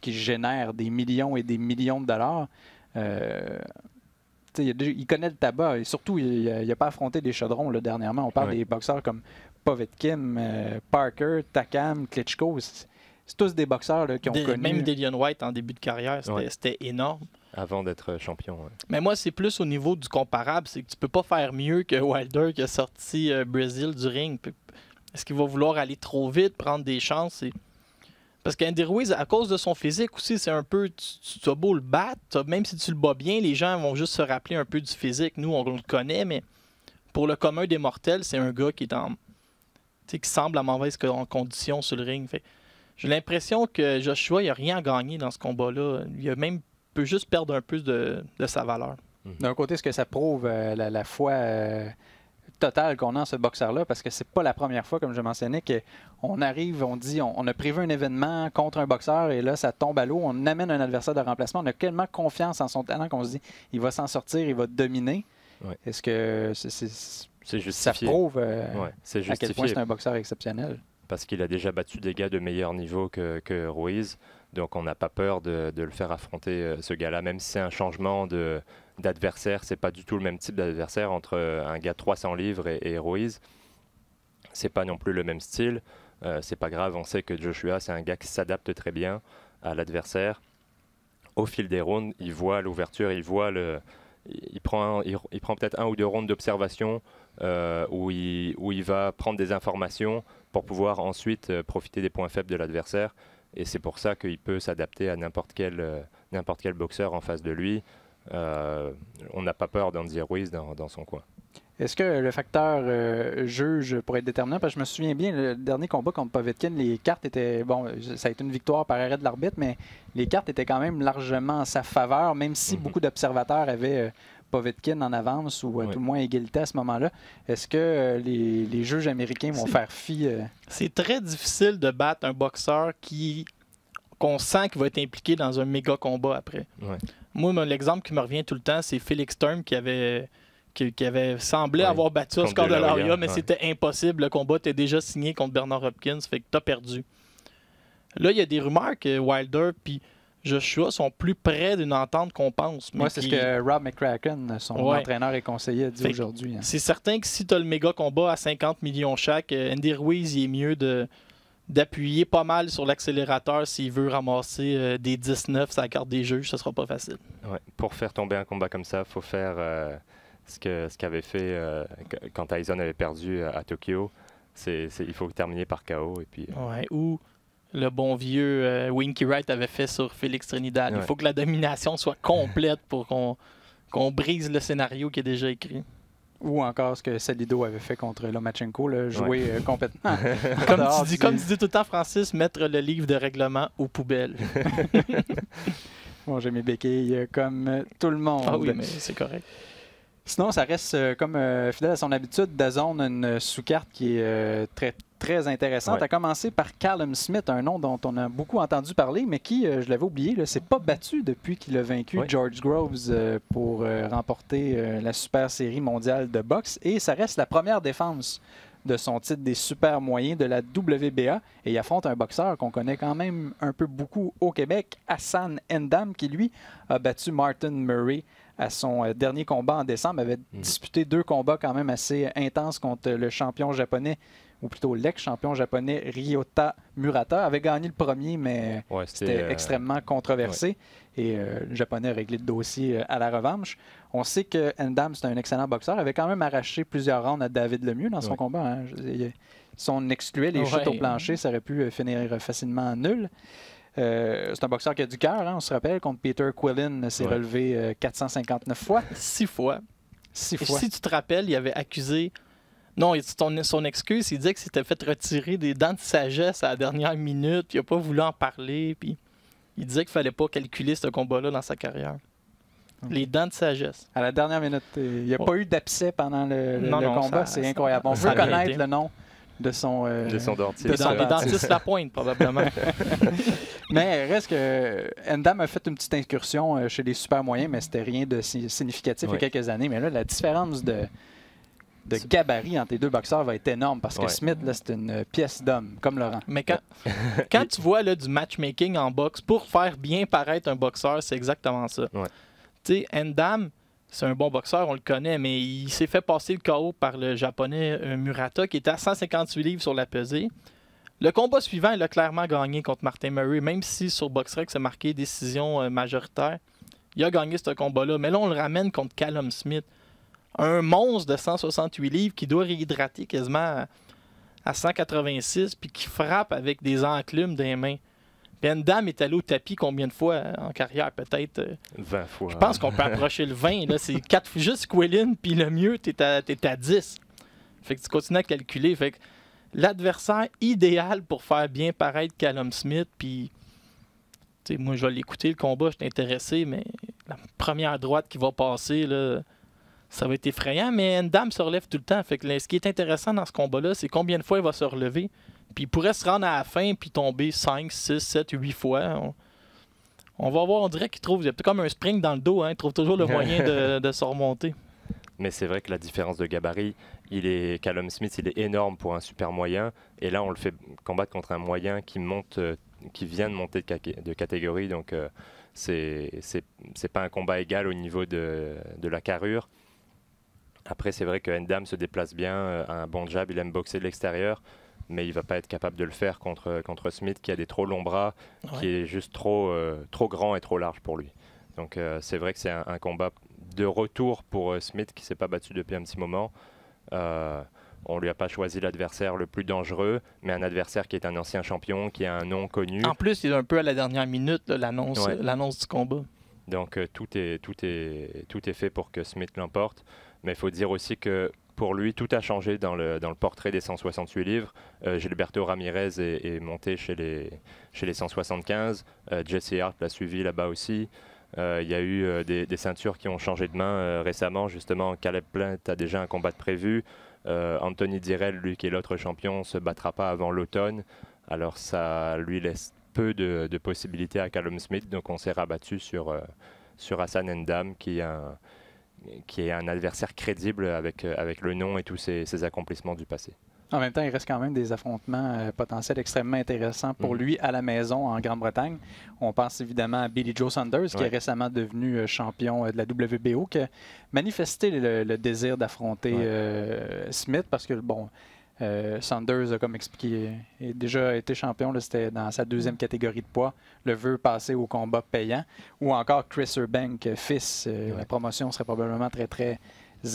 génère des millions et des millions de dollars. Il connaît le tabac et surtout, il n'a pas affronté des chaudrons là, dernièrement. On parle des boxeurs comme Povetkin, Parker, Takam, Klitschko. C'est tous des boxeurs là, qui ont connu... Même Dillian Whyte en début de carrière, c'était énorme. Avant d'être champion. Ouais. Mais moi, c'est plus au niveau du comparable. C'est que tu peux pas faire mieux que Wilder qui a sorti Brésil du ring. Est-ce qu'il va vouloir aller trop vite, prendre des chances? Parce qu'Andy Ruiz, à cause de son physique aussi, c'est un peu... Tu as beau le battre, même si tu le bats bien, les gens vont juste se rappeler un peu du physique. Nous, on le connaît, mais pour le commun des mortels, c'est un gars qui est qui semble à mauvaise condition sur le ring. J'ai l'impression que Joshua, il n'a rien à gagner dans ce combat-là. Il peut juste perdre un peu de sa valeur. D'un côté, est-ce que ça prouve la foi totale qu'on a en ce boxeur-là? Parce que c'est pas la première fois, comme je mentionnais, qu'on arrive, on dit, on a prévu un événement contre un boxeur et là, ça tombe à l'eau. On amène un adversaire de remplacement. On a tellement confiance en son talent qu'on se dit, il va s'en sortir, il va dominer. Ouais. Est-ce que c'est justifié. Ça prouve c'est à quel point c'est un boxeur exceptionnel? Parce qu'il a déjà battu des gars de meilleur niveau que Ruiz. Donc on n'a pas peur de le faire affronter ce gars-là, même si c'est un changement d'adversaire. C'est pas du tout le même type d'adversaire entre un gars de 300 livres et Ruiz. C'est pas non plus le même style. C'est pas grave, on sait que Joshua, c'est un gars qui s'adapte très bien à l'adversaire. Au fil des rounds, il voit l'ouverture, il prend peut-être 1 ou 2 rounds d'observation où il va prendre des informations pour pouvoir ensuite profiter des points faibles de l'adversaire. Et c'est pour ça qu'il peut s'adapter à n'importe quel boxeur en face de lui. On n'a pas peur d'Andy Ruiz dans son coin. Est-ce que le facteur juge pourrait être déterminant? Parce que je me souviens bien, le dernier combat contre Povetkin, les cartes étaient... Bon, ça a été une victoire par arrêt de l'arbitre, mais les cartes étaient quand même largement en sa faveur, même si beaucoup d'observateurs avaient Povetkin en avance ou tout le moins égalité à ce moment-là. Est-ce que les juges américains vont faire fi? C'est très difficile de battre un boxeur qu'on sent qu'il va être impliqué dans un méga combat après. Ouais. Moi, l'exemple qui me revient tout le temps, c'est Felix Sturm qui avait semblé avoir battu Oscar de la Hoya, mais c'était impossible. Le combat était déjà signé contre Bernard Hopkins, fait que t'as perdu. Là, il y a des rumeurs que Wilder puis Joshua sont plus près d'une entente qu'on pense. Moi, c'est ce que Rob McCracken, son entraîneur et conseiller, a dit aujourd'hui. C'est certain que si tu as le méga combat à 50 millions chaque, Andy Ruiz, il est mieux d'appuyer pas mal sur l'accélérateur s'il veut ramasser des 19 sur la carte des juges. Ça sera pas facile. Ouais. Pour faire tomber un combat comme ça, il faut faire ce qu'avait fait quand Tyson avait perdu à Tokyo. Il faut terminer par KO. Et puis, ou le bon vieux Winky Wright avait fait sur Félix Trinidad. Il faut que la domination soit complète pour qu'on qu'on brise le scénario qui est déjà écrit. Ou encore ce que Salido avait fait contre Lomachenko, là, jouer complètement. Comme tu dis tout le temps, Francis, mettre le livre de règlement aux poubelles. Bon, j'ai mes béquilles comme tout le monde. Ah oui, mais c'est correct. Sinon, ça reste comme fidèle à son habitude. DAZN a une sous-carte qui est très, très intéressante. Ouais. À commencer par Callum Smith, un nom dont on a beaucoup entendu parler, mais qui, je l'avais oublié, s'est pas battu depuis qu'il a vaincu George Groves pour remporter la Super Série mondiale de boxe. Et ça reste la première défense de son titre des super moyens de la WBA. Et il affronte un boxeur qu'on connaît quand même un peu beaucoup au Québec, Hassan N'Dam, qui lui a battu Martin Murray à son dernier combat en décembre, avait disputé 2 combats quand même assez intenses contre le champion japonais, ou plutôt l'ex-champion japonais Ryota Murata. Avait gagné le premier, mais c'était extrêmement controversé. Et le japonais a réglé le dossier à la revanche. On sait que N'Dam, c'est un excellent boxeur. Il avait quand même arraché plusieurs rounds à David Lemieux dans son combat. Hein. Si on excluait les chutes au plancher, ça aurait pu finir facilement nul. C'est un boxeur qui a du cœur, hein, on se rappelle, contre Peter Quillin, s'est relevé 459 fois. 6 fois. 6 Et fois. si tu te rappelles, il avait accusé... Non, son excuse, il disait qu'il s'était fait retirer des dents de sagesse à la dernière minute, puis il n'a pas voulu en parler, puis il disait qu'il ne fallait pas calculer ce combat-là dans sa carrière. Les dents de sagesse. À la dernière minute. Il n'y a pas eu d'abcès pendant le combat, c'est incroyable. On ça veut connaître le nom de son dentiste. Les dentistes Lapointe, probablement. Mais reste que N'Dam a fait une petite incursion chez les super moyens, mais c'était rien de significatif il y a quelques années. Mais là, la différence de gabarit entre les deux boxeurs va être énorme parce que Smith, là, c'est une pièce d'homme, comme Laurent. Mais quand tu vois là, du matchmaking en boxe, pour faire bien paraître un boxeur, c'est exactement ça. Ouais. Tu sais, N'Dam, c'est un bon boxeur, on le connaît, mais il s'est fait passer le KO par le japonais Murata, qui était à 158 livres sur la pesée. Le combat suivant, il a clairement gagné contre Martin Murray, même si sur BoxRec, c'est marqué décision majoritaire. Il a gagné ce combat-là. Mais là, on le ramène contre Callum Smith. Un monstre de 168 livres qui doit réhydrater quasiment à 186 puis qui frappe avec des enclumes des mains. N'Dam est allé au tapis combien de fois en carrière? Peut-être 20 fois. Je pense qu'on peut approcher le 20. Là. C'est 4 juste Quillin, puis le mieux, t'es à 10. Fait que tu continues à calculer. Fait que l'adversaire idéal pour faire bien paraître Callum Smith, puis moi, je vais l'écouter, le combat, je suis intéressé, mais la première droite qui va passer, là, ça va être effrayant, mais N'Dam se relève tout le temps. Fait que ce qui est intéressant dans ce combat-là, c'est combien de fois il va se relever. Puis il pourrait se rendre à la fin puis tomber 5, 6, 7, 8 fois. On va voir, on dirait qu'il trouve, il y a peut-être comme un spring dans le dos, hein, il trouve toujours le moyen de se remonter. Mais c'est vrai que la différence de gabarit, Callum Smith, il est énorme pour un super moyen. Et là, on le fait combattre contre un moyen qui vient de monter de catégorie. Donc, c'est pas un combat égal au niveau de la carrure. Après, c'est vrai que N'Dam se déplace bien, a un bon jab, il aime boxer de l'extérieur, mais il ne va pas être capable de le faire contre Smith qui a des trop longs bras, qui est juste trop grand et trop large pour lui. Donc c'est vrai que c'est un combat de retour pour Smith qui ne s'est pas battu depuis un petit moment. On ne lui a pas choisi l'adversaire le plus dangereux, mais un adversaire qui est un ancien champion, qui a un nom connu. En plus, il est un peu à la dernière minute, l'annonce du combat. Donc tout est fait pour que Smith l'emporte. Mais il faut dire aussi que pour lui, tout a changé dans le portrait des 168 livres. Gilberto Ramirez est monté chez les 175. Jesse Hart l'a suivi là-bas aussi. Il y a eu des ceintures qui ont changé de main récemment. Justement, Caleb Plant a déjà un combat de prévu. Anthony Direl, lui qui est l'autre champion, ne se battra pas avant l'automne. Alors ça lui laisse peu de possibilités à Callum Smith. Donc on s'est rabattu sur Hassan N'Dam qui est un adversaire crédible avec le nom et tous ses accomplissements du passé. En même temps, il reste quand même des affrontements potentiels extrêmement intéressants pour lui à la maison en Grande-Bretagne. On pense évidemment à Billy Joe Saunders, qui est récemment devenu champion de la WBO, qui a manifesté le désir d'affronter Smith parce que, bon, Saunders a, comme expliqué, a déjà été champion, c'était dans sa deuxième catégorie de poids, le veut passer au combat payant, ou encore Chris Eubank, fils, la promotion serait probablement très très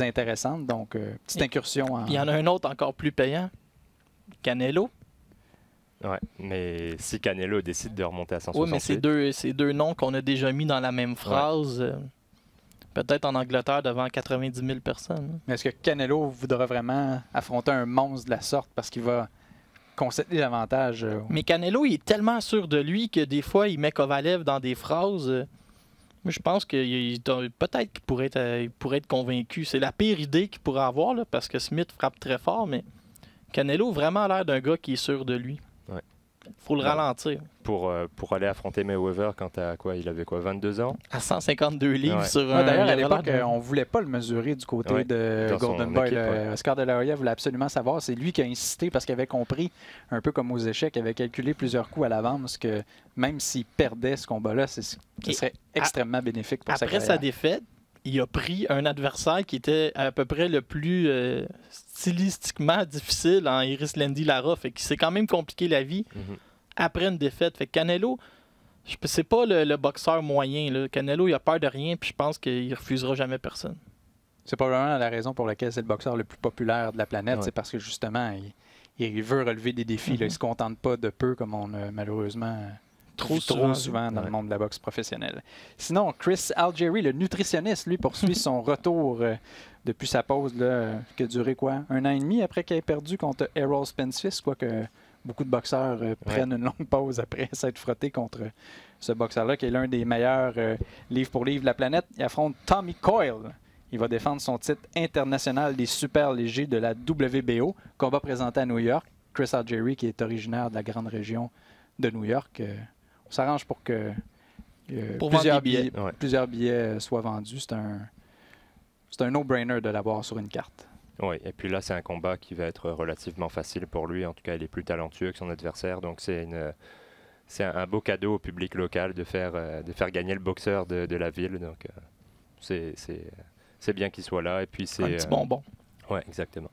intéressante, donc petite incursion. Il y en a un autre encore plus payant, Canelo. Ouais, mais si Canelo décide de remonter à 168... Oui, mais c'est deux noms qu'on a déjà mis dans la même phrase. peut-être en Angleterre devant 90 000 personnes. Mais est-ce que Canelo voudra vraiment affronter un monstre de la sorte parce qu'il va concéder l'avantage? Mais Canelo, il est tellement sûr de lui que des fois, il met Kovalev dans des phrases. Moi, je pense que peut-être qu'il pourrait être convaincu. C'est la pire idée qu'il pourrait avoir, là, parce que Smith frappe très fort, mais Canelo a vraiment l'air d'un gars qui est sûr de lui. Ouais. Faut le ralentir. Pour aller affronter Mayweather quand il avait 22 ans? À 152 livres Ouais. sur un... D'ailleurs, il à avait l'époque, l'air d'un- on ne voulait pas le mesurer du côté de dans son Golden Boy. équipe, Oscar de la Hoya voulait absolument savoir. C'est lui qui a insisté parce qu'il avait compris, un peu comme aux échecs, il avait calculé plusieurs coups à l'avance que même s'il perdait ce combat-là, ce serait extrêmement bénéfique pour sa Après carrière. sa défaite, il a pris un adversaire qui était à peu près le plus stylistiquement difficile en Iris Landy Lara. Fait qu'il s'est quand même compliqué la vie après une défaite. Fait que Canelo, c'est pas le boxeur moyen. Là. Canelo, il a peur de rien, puis je pense qu'il refusera jamais personne. C'est probablement la raison pour laquelle c'est le boxeur le plus populaire de la planète. Ouais. C'est parce que justement, il veut relever des défis. Là. Il ne se contente pas de peu comme on a malheureusement Trop souvent dans le monde de la boxe professionnelle. Sinon, Chris Algieri, le nutritionniste, lui, poursuit son retour depuis sa pause là, qui a duré quoi? 1 an et demi après qu'il ait perdu contre Errol Spence Fist, quoique beaucoup de boxeurs prennent une longue pause après s'être frottés contre ce boxeur-là, qui est l'un des meilleurs livre pour livre de la planète. Il affronte Tommy Coyle. Il va défendre son titre international des super légers de la WBO, combat présenté à New York. Chris Algieri, qui est originaire de la grande région de New York, on s'arrange pour que Pour plusieurs vendre des billets. Ouais. plusieurs billets soient vendus. C'est un no-brainer de l'avoir sur une carte. Oui, et puis là, c'est un combat qui va être relativement facile pour lui. En tout cas, il est plus talentueux que son adversaire. Donc, c'est un beau cadeau au public local de faire gagner le boxeur de la ville. Donc, c'est bien qu'il soit là. Et puis, c'est Un petit bonbon. Ouais, exactement.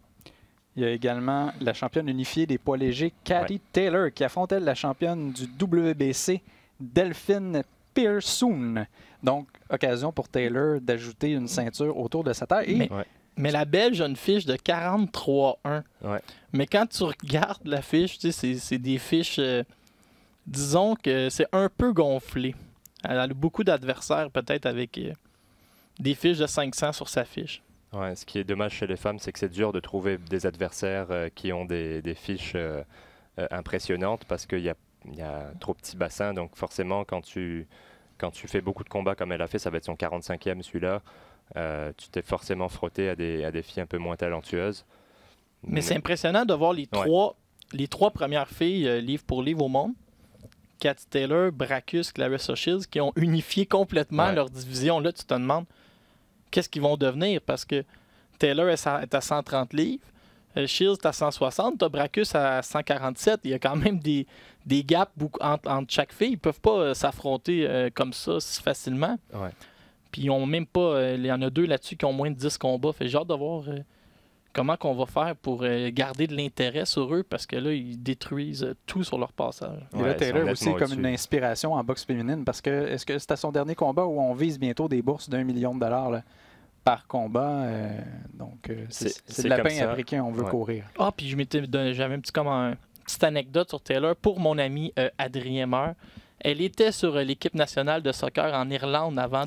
Il y a également la championne unifiée des poids légers, Katie Taylor, qui affronte elle la championne du WBC, Delphine Pearson. Donc, occasion pour Taylor d'ajouter une ceinture autour de sa taille. Et Mais la Belge a une fiche de 43-1. Ouais. Mais quand tu regardes la fiche, tu sais, c'est des fiches, disons que c'est un peu gonflé. Elle a beaucoup d'adversaires, peut-être avec des fiches de 500 sur sa fiche. Ouais, ce qui est dommage chez les femmes, c'est que c'est dur de trouver des adversaires qui ont des fiches impressionnantes parce qu'il y a trop petits bassins. Donc forcément, quand tu fais beaucoup de combats comme elle a fait, ça va être son 45e celui-là, tu t'es forcément frotté à des filles un peu moins talentueuses. Mais c'est impressionnant de voir les trois premières filles livre pour livre au monde. Katie Taylor, Brackus, Clarissa Shields, qui ont unifié complètement leur division. Là, tu te demandes qu'est-ce qu'ils vont devenir parce que Taylor est à 130 livres, Shields est à 160, t'as Brackus à 147. Il y a quand même des gaps entre chaque fille. Ils ne peuvent pas s'affronter comme ça si facilement. Ouais. Puis ils ont même pas. Il y en a 2 là-dessus qui ont moins de 10 combats. Fait j'ai hâte de voir comment qu'on va faire pour garder de l'intérêt sur eux parce que là, ils détruisent tout sur leur passage. Et là, Taylor aussi comme une inspiration en boxe féminine parce que est-ce que c'est à son dernier combat où on vise bientôt des bourses d'$1 million là, par combat? Donc, c'est le lapin après qui on veut courir. Ah, puis j'avais une petite anecdote sur Taylor pour mon ami Adrien Meur. Elle était sur l'équipe nationale de soccer en Irlande avant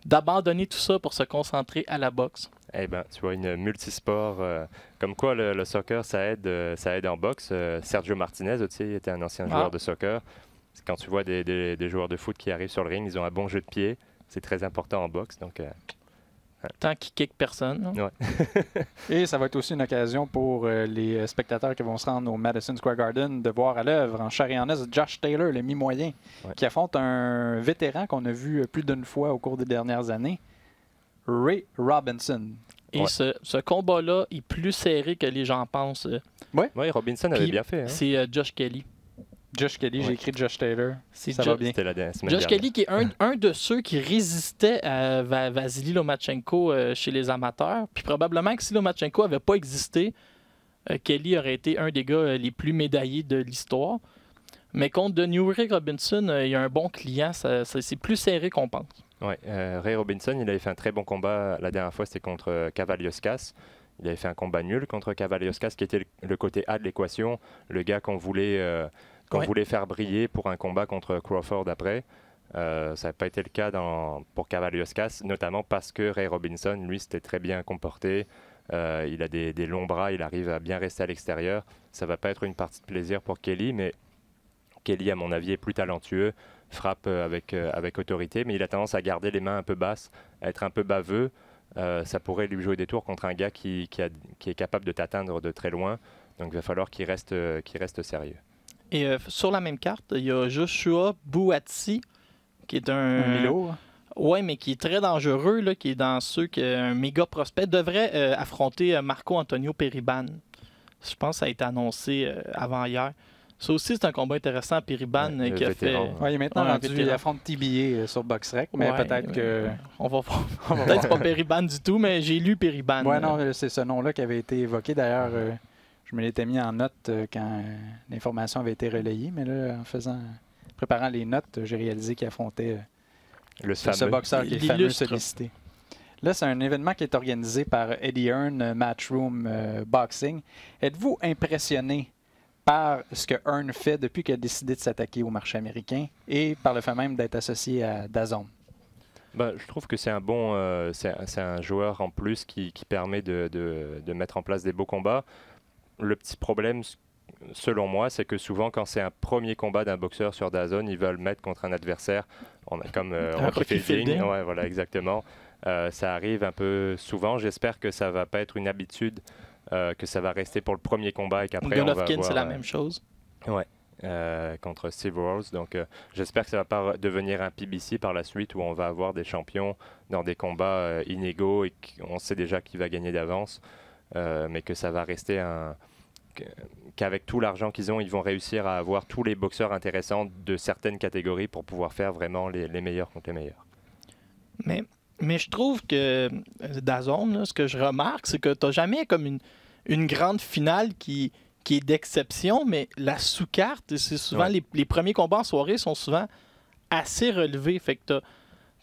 d'abandonner tout ça pour se concentrer à la boxe. Eh ben, tu vois, une multisport, comme quoi le soccer, ça aide en boxe. Sergio Martinez, tu sais, était un ancien joueur de soccer. Quand tu vois des joueurs de foot qui arrivent sur le ring, ils ont un bon jeu de pied. C'est très important en boxe. Donc, tant qu'ils kickent personne. Ouais. Et ça va être aussi une occasion pour les spectateurs qui vont se rendre au Madison Square Garden de voir à l'œuvre en chair et en os Josh Taylor, le mi-moyen, qui affronte un vétéran qu'on a vu plus d'une fois au cours des dernières années, Ray Robinson. Et ce combat-là est plus serré que les gens pensent. Oui, Robinson avait bien fait. Hein? C'est Josh Kelly. Josh Kelly, j'ai écrit Josh Taylor. Ça va bien. Josh Kelly qui est un de ceux qui résistait à Vasily Lomachenko chez les amateurs. Puis probablement que si Lomachenko n'avait pas existé, Kelly aurait été un des gars les plus médaillés de l'histoire. Mais contre Ray Robinson, il y a un bon client. C'est plus serré qu'on pense. Oui, Ray Robinson, il avait fait un très bon combat la dernière fois, c'était contre Kavaliauskas. Il avait fait un combat nul contre Kavaliauskas, qui était le côté A de l'équation, le gars qu'on voulait faire briller pour un combat contre Crawford après. Ça n'a pas été le cas pour Cavalioskas, notamment parce que Ray Robinson, lui, s'était très bien comporté. Il a des longs bras, il arrive à bien rester à l'extérieur. Ça ne va pas être une partie de plaisir pour Kelly, mais Kelly, à mon avis, est plus talentueux, frappe avec autorité, mais il a tendance à garder les mains un peu basses, à être un peu baveux. Ça pourrait lui jouer des tours contre un gars qui est capable de t'atteindre de très loin. Donc il va falloir qu'il reste sérieux. Et sur la même carte, il y a Joshua Buatsi, qui est un Milo. Oui, mais qui est très dangereux, là, qui est dans ceux qui un méga prospect, devrait affronter Marco Antonio Periban. Je pense que ça a été annoncé avant hier. Ça aussi, c'est un combat intéressant. Periban qui a fait. Oui, il est maintenant rendu, il affronte TBA sur BoxRec, mais peut-être que. On va voir. Peut-être c'est pas Periban du tout, mais j'ai lu Periban. Oui, non, c'est ce nom-là qui avait été évoqué. D'ailleurs, je me l'étais mis en note quand l'information avait été relayée, mais là, préparant les notes, j'ai réalisé qu'il affrontait ce boxeur qui est fameux sollicité. Là, c'est un événement qui est organisé par Eddie Hearn, Matchroom Boxing. Êtes-vous impressionné par ce que Hearn fait depuis qu'il a décidé de s'attaquer au marché américain et par le fait même d'être associé à DAZN? Je trouve que c'est c'est un joueur en plus qui permet de mettre en place des beaux combats. Le petit problème, selon moi, c'est que souvent, quand c'est un premier combat d'un boxeur sur DAZN, ils veulent mettre contre un adversaire comme Rocky Fielding. Ouais, voilà, exactement. Ça arrive un peu souvent. J'espère que ça ne va pas être une habitude, que ça va rester pour le premier combat et qu'après, on va avoir... c'est la même chose. Ouais. Contre Steve Rose. Donc, j'espère que ça ne va pas devenir un PBC par la suite où on va avoir des champions dans des combats inégaux et qu'on sait déjà qui va gagner d'avance. Mais que ça va rester qu'avec tout l'argent qu'ils ont, ils vont réussir à avoir tous les boxeurs intéressants de certaines catégories pour pouvoir faire vraiment les meilleurs contre les meilleurs. Mais je trouve que DAZN, là, ce que je remarque, c'est que tu n'as jamais comme une grande finale qui est d'exception, mais la sous-carte, c'est souvent les premiers combats en soirée sont souvent assez relevés. Fait que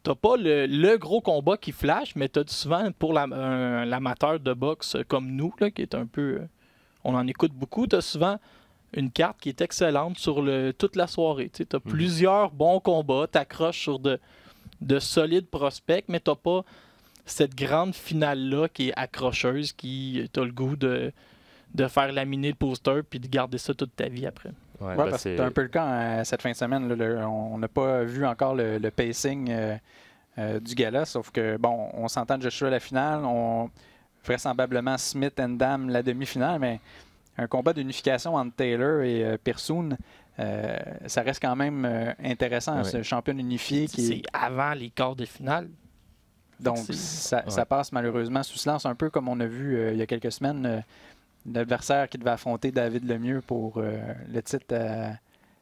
t'as pas le gros combat qui flash, mais t'as souvent, pour l'amateur de boxe comme nous, là, qui est un peu... on en écoute beaucoup, t'as souvent une carte qui est excellente sur toute la soirée. T'as plusieurs bons combats, t'accroches sur de solides prospects, mais t'as pas cette grande finale-là qui est accrocheuse, qui t'as le goût de faire laminer le poster puis de garder ça toute ta vie après. Ouais, parce que c'est un peu le cas cette fin de semaine. Là, on n'a pas vu encore le pacing du gala, sauf que, bon, on s'entend de Joshua à la finale, vraisemblablement Smith and Dam la demi-finale, mais un combat d'unification entre Taylor et Persoon, ça reste quand même intéressant. C'est le champion unifié qui c'est avant les quarts de finale. Donc, ça passe malheureusement sous silence, un peu comme on a vu il y a quelques semaines. L'adversaire qui devait affronter David Lemieux pour le titre à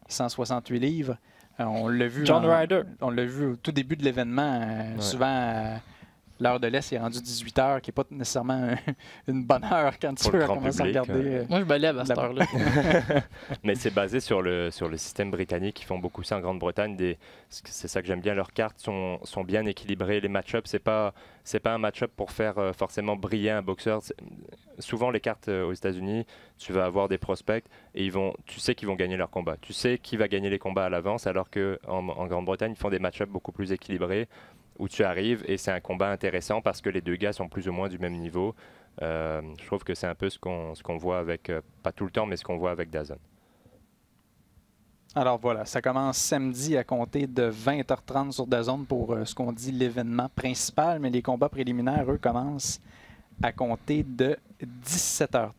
168 livres. On l'a vu. John Ryder. On l'a vu au tout début de l'événement. Souvent, l'heure de l'Est est rendue 18h, qui n'est pas nécessairement une bonne heure quand tu veux commencer à regarder. Moi, je me lève à cette heure-là. Mais c'est basé sur le système britannique. Ils font beaucoup ça en Grande-Bretagne. C'est ça que j'aime bien. Leurs cartes sont bien équilibrées. Les match-ups, c'est pas un match-up pour faire forcément briller un boxeur. Souvent, les cartes aux États-Unis, tu vas avoir des prospects et tu sais qu'ils vont gagner leur combat. Tu sais qui va gagner les combats à l'avance, alors qu'en Grande-Bretagne, ils font des match-ups beaucoup plus équilibrés où tu arrives et c'est un combat intéressant parce que les deux gars sont plus ou moins du même niveau. Je trouve que c'est un peu ce qu'on voit avec, pas tout le temps, mais ce qu'on voit avec DAZN. Alors voilà, ça commence samedi à compter de 20h30 sur DAZN pour ce qu'on dit l'événement principal, mais les combats préliminaires, eux, commencent à compter de 17h30.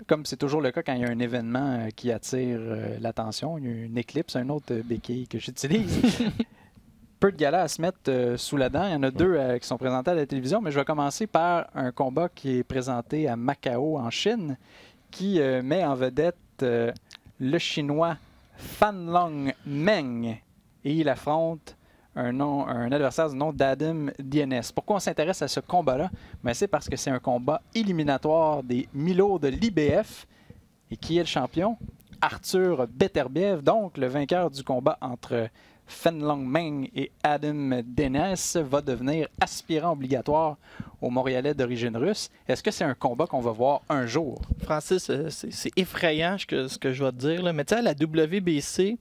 Comme c'est toujours le cas quand il y a un événement qui attire l'attention, il y a une éclipse, un autre béquille que j'utilise. Peu de galas à se mettre sous la dent. Il y en a deux qui sont présentés à la télévision, mais je vais commencer par un combat qui est présenté à Macao, en Chine, qui met en vedette le Chinois Fan Long Meng. Et il affronte un adversaire du nom d'Adam DNS. Pourquoi on s'intéresse à ce combat-là? C'est parce que c'est un combat éliminatoire des Milo de l'IBF. Et qui est le champion? Arthur Beterbiev, donc le vainqueur du combat entre Fan Long Meng et Adam DNS va devenir aspirant obligatoire au Montréalais d'origine russe. Est-ce que c'est un combat qu'on va voir un jour? Francis, c'est effrayant ce que je vais te dire. Là. Mais tu sais, à la WBC,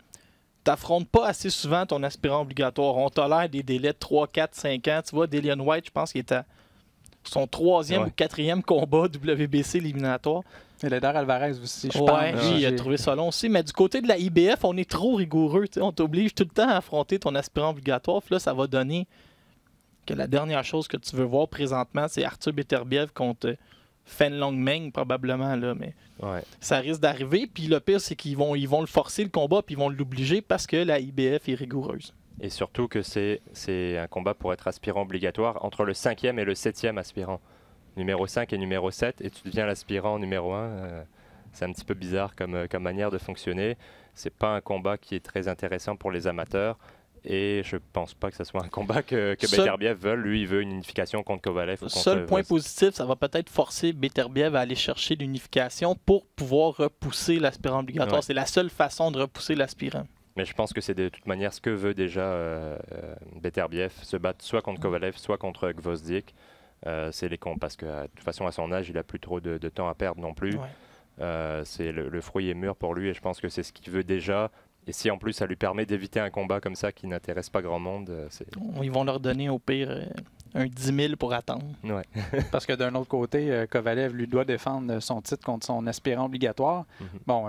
t'affrontes pas assez souvent ton aspirant obligatoire. On tolère des délais de 3, 4, 5 ans. Tu vois, Dillian Whyte, je pense qu'il était à son 3e ou 4e combat WBC éliminatoire. Et Eder Alvarez aussi, je Ouais, pense. lui, il a trouvé ça long aussi. Mais du côté de la IBF, on est trop rigoureux. On t'oblige tout le temps à affronter ton aspirant obligatoire. Puis là, ça va donner que la dernière chose que tu veux voir présentement, c'est Arthur Beterbiev contre Fan Long Meng, probablement. Là, mais ça risque d'arriver. Puis le pire, c'est qu'ils vont le forcer le combat, puis ils vont l'obliger parce que la IBF est rigoureuse. Et surtout que c'est un combat pour être aspirant obligatoire entre le 5e et le 7e aspirant. Numéro 5 et numéro 7, et tu deviens l'aspirant numéro 1. C'est un petit peu bizarre comme manière de fonctionner. C'est pas un combat qui est très intéressant pour les amateurs. Et je pense pas que ce soit un combat que Beterbiev veut. Lui, il veut une unification contre Kovalev. Le seul point positif, ça va peut-être forcer Beterbiev à aller chercher l'unification pour pouvoir repousser l'aspirant obligatoire. C'est la seule façon de repousser l'aspirant. Mais je pense que c'est de toute manière ce que veut déjà Beterbiev, se battre soit contre Kovalev, soit contre Gvozdyk. C'est les cons, parce que de toute façon, à son âge, il n'a plus trop de temps à perdre non plus. C'est le fruit est mûr pour lui, et je pense que c'est ce qu'il veut déjà. Et si en plus ça lui permet d'éviter un combat comme ça qui n'intéresse pas grand monde, ils vont leur donner au pire un 10 000 pour attendre. Ouais. Parce que d'un autre côté, Kovalev lui doit défendre son titre contre son aspirant obligatoire. Bon,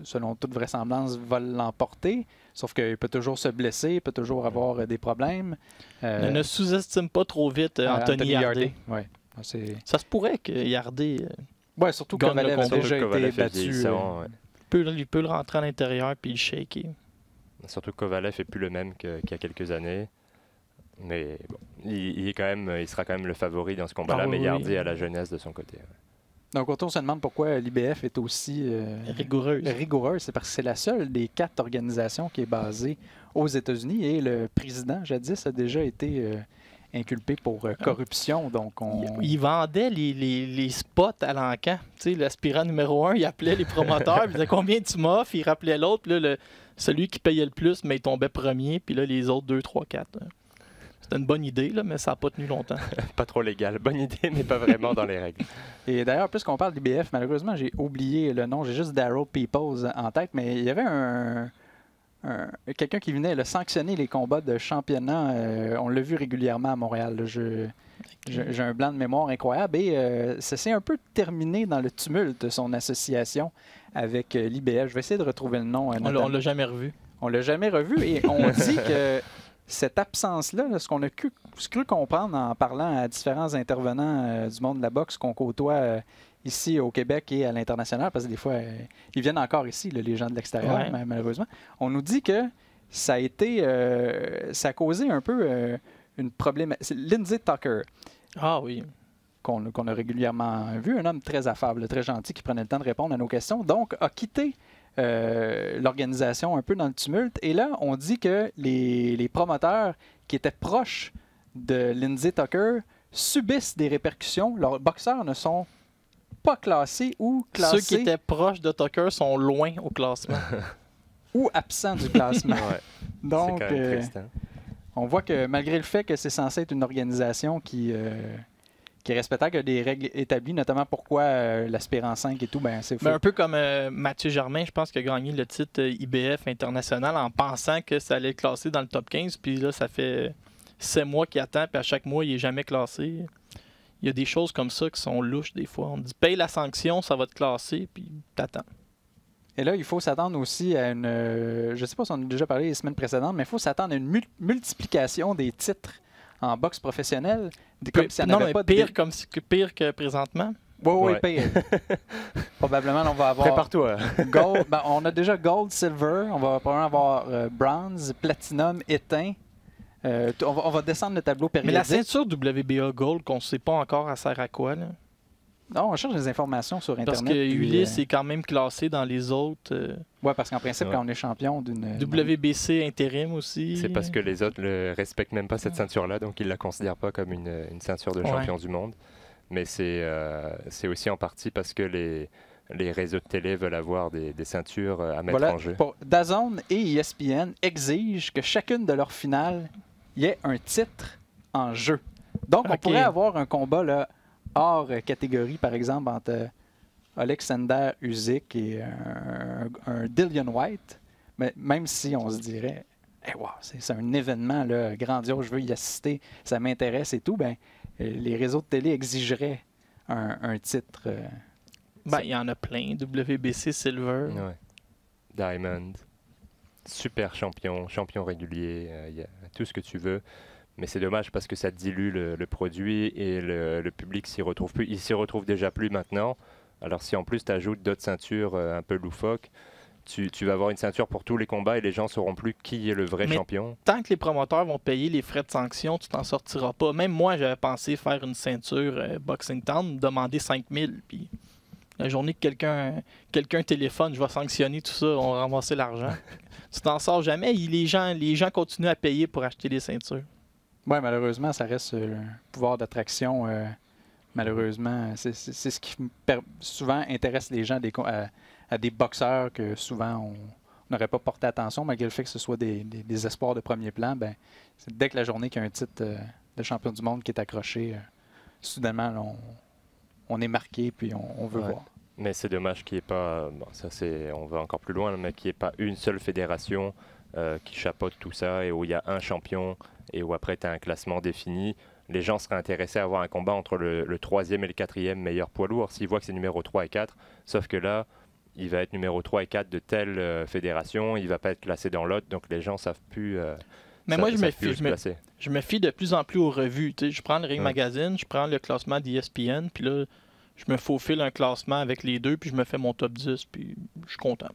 selon toute vraisemblance, va l'emporter. Sauf qu'il peut toujours se blesser, il peut toujours avoir des problèmes. Ne sous-estime pas trop vite Anthony Yarde. Ouais. Ça se pourrait que Yarde... ouais, surtout que Kovalev a déjà été battu. Il peut le rentrer à l'intérieur puis le shaker. Surtout que Kovalev n'est plus le même qu'il y a quelques années. Mais bon, il sera quand même le favori dans ce combat-là, mais Yarde a la jeunesse de son côté. Donc, on se demande pourquoi l'IBF est aussi rigoureuse. C'est parce que c'est la seule des 4 organisations qui est basée aux États-Unis, et le président, jadis, a déjà été inculpé pour corruption. Donc il vendait les spots à l'encan. Tu sais, l'aspirant numéro 1, il appelait les promoteurs, il disait combien tu m'offres, il rappelait l'autre, puis là, celui qui payait le plus, mais il tombait premier, puis là, les autres 2, 3, 4. C'était une bonne idée, là, mais ça n'a pas tenu longtemps. Pas trop légal. Bonne idée, mais pas vraiment dans les règles. Et d'ailleurs, puisqu'on parle d'IBF, malheureusement, j'ai oublié le nom. J'ai juste Daryl Peoples en tête, mais il y avait quelqu'un qui venait sanctionner les combats de championnat. On l'a vu régulièrement à Montréal. J'ai un blanc de mémoire incroyable. Et ça s'est un peu terminé dans le tumulte de son association avec l'IBF. Je vais essayer de retrouver le nom. On l'a jamais revu. On l'a jamais revu, et on dit que cette absence-là, ce qu'on a cru comprendre en parlant à différents intervenants du monde de la boxe qu'on côtoie ici au Québec et à l'international, parce que des fois, ils viennent encore ici, les gens de l'extérieur, malheureusement. On nous dit que ça a causé un peu une problématique. C'est Lindsay Tucker. Ah oui. Qu'on a régulièrement vu, un homme très affable, très gentil, qui prenait le temps de répondre à nos questions, donc a quitté l'organisation un peu dans le tumulte. Et là, on dit que les promoteurs qui étaient proches de Lindsay Tucker subissent des répercussions. Leurs boxeurs ne sont pas classés ou classés. Ceux qui étaient proches de Tucker sont loin au classement. Ou absents du classement. Donc, c'est quand même triste, hein? On voit que malgré le fait que c'est censé être une organisation qui est respectable, qui a des règles établies, notamment pourquoi l'aspirant 5 et tout, c'est fou. Un peu comme Mathieu Germain, je pense qu'il a gagné le titre IBF international en pensant que ça allait être classé dans le top 15, puis là, ça fait 7 mois qu'il attend, puis à chaque mois, il n'est jamais classé. Il y a des choses comme ça qui sont louches des fois. On dit paye la sanction, ça va te classer, puis t'attends. Et là, il faut s'attendre aussi à une... je ne sais pas si on en a déjà parlé les semaines précédentes, mais il faut s'attendre à une multiplication des titres en boxe professionnelle. Pire que présentement. Oui, pire. Probablement, on va avoir... Prépare-toi. Gold, on a déjà Gold, Silver, on va probablement avoir Bronze, Platinum, Éteint. On va descendre le tableau périodique. Mais la ceinture WBA Gold, qu'on ne sait pas encore, elle sert à quoi, là? Non, on cherche des informations sur Internet. Parce que Ulysse est quand même classé dans les autres. Oui, parce qu'en principe, quand on est champion d'une... WBC intérim aussi. C'est parce que les autres ne respectent même pas cette ceinture-là, donc ils ne la considèrent pas comme une ceinture de champion du monde. Mais c'est aussi en partie parce que les réseaux de télé veulent avoir des ceintures à mettre en jeu. DAZN et ESPN exigent que chacune de leurs finales y ait un titre en jeu. Donc, on pourrait avoir un combat là, hors catégorie, par exemple, entre Alexander Usyk et un Dillian Whyte. Mais même si on se dirait, hey, wow, c'est un événement là, grandiose, je veux y assister, ça m'intéresse et tout, ben, les réseaux de télé exigeraient un titre. Ben, il y en a plein. WBC Silver. Ouais. Diamond. Super champion, champion régulier, il y a tout ce que tu veux. Mais c'est dommage parce que ça dilue le produit et le public s'y retrouve plus. Il s'y retrouve déjà plus maintenant. Alors si en plus tu ajoutes d'autres ceintures un peu loufoques, tu vas avoir une ceinture pour tous les combats et les gens ne sauront plus qui est le vrai champion. Tant que les promoteurs vont payer les frais de sanction, tu t'en sortiras pas. Même moi, j'avais pensé faire une ceinture Boxing Town, demander 5000. Puis la journée que quelqu'un téléphone, je vais sanctionner tout ça, on va ramasser l'argent. Tu t'en sors jamais. Les gens continuent à payer pour acheter des ceintures. Oui, malheureusement, ça reste un pouvoir d'attraction. Malheureusement, c'est ce qui souvent intéresse les gens à des boxeurs que souvent on n'aurait pas porté attention, malgré le fait que ce soit des espoirs de premier plan. Ben, dès que la journée qu'il y a un titre de champion du monde qui est accroché, soudainement, là, on est marqué puis on veut voir. Mais c'est dommage qu'il n'y ait pas, on va encore plus loin, mais qu'il n'y ait pas une seule fédération qui chapeaute tout ça et où il y a un champion et où après tu as un classement défini. Les gens seraient intéressés à avoir un combat entre le 3e et le 4e meilleur poids lourd s'ils voient que c'est numéro 3 et 4. Sauf que là, il va être numéro 3 et 4 de telle fédération, il ne va pas être classé dans l'autre, donc les gens ne savent plus. Mais moi, je me fie de plus en plus aux revues. Tu sais, je prends le Ring Magazine, je prends le classement d'ESPN, puis là, je me faufile un classement avec les deux, puis je me fais mon top 10, puis je suis content.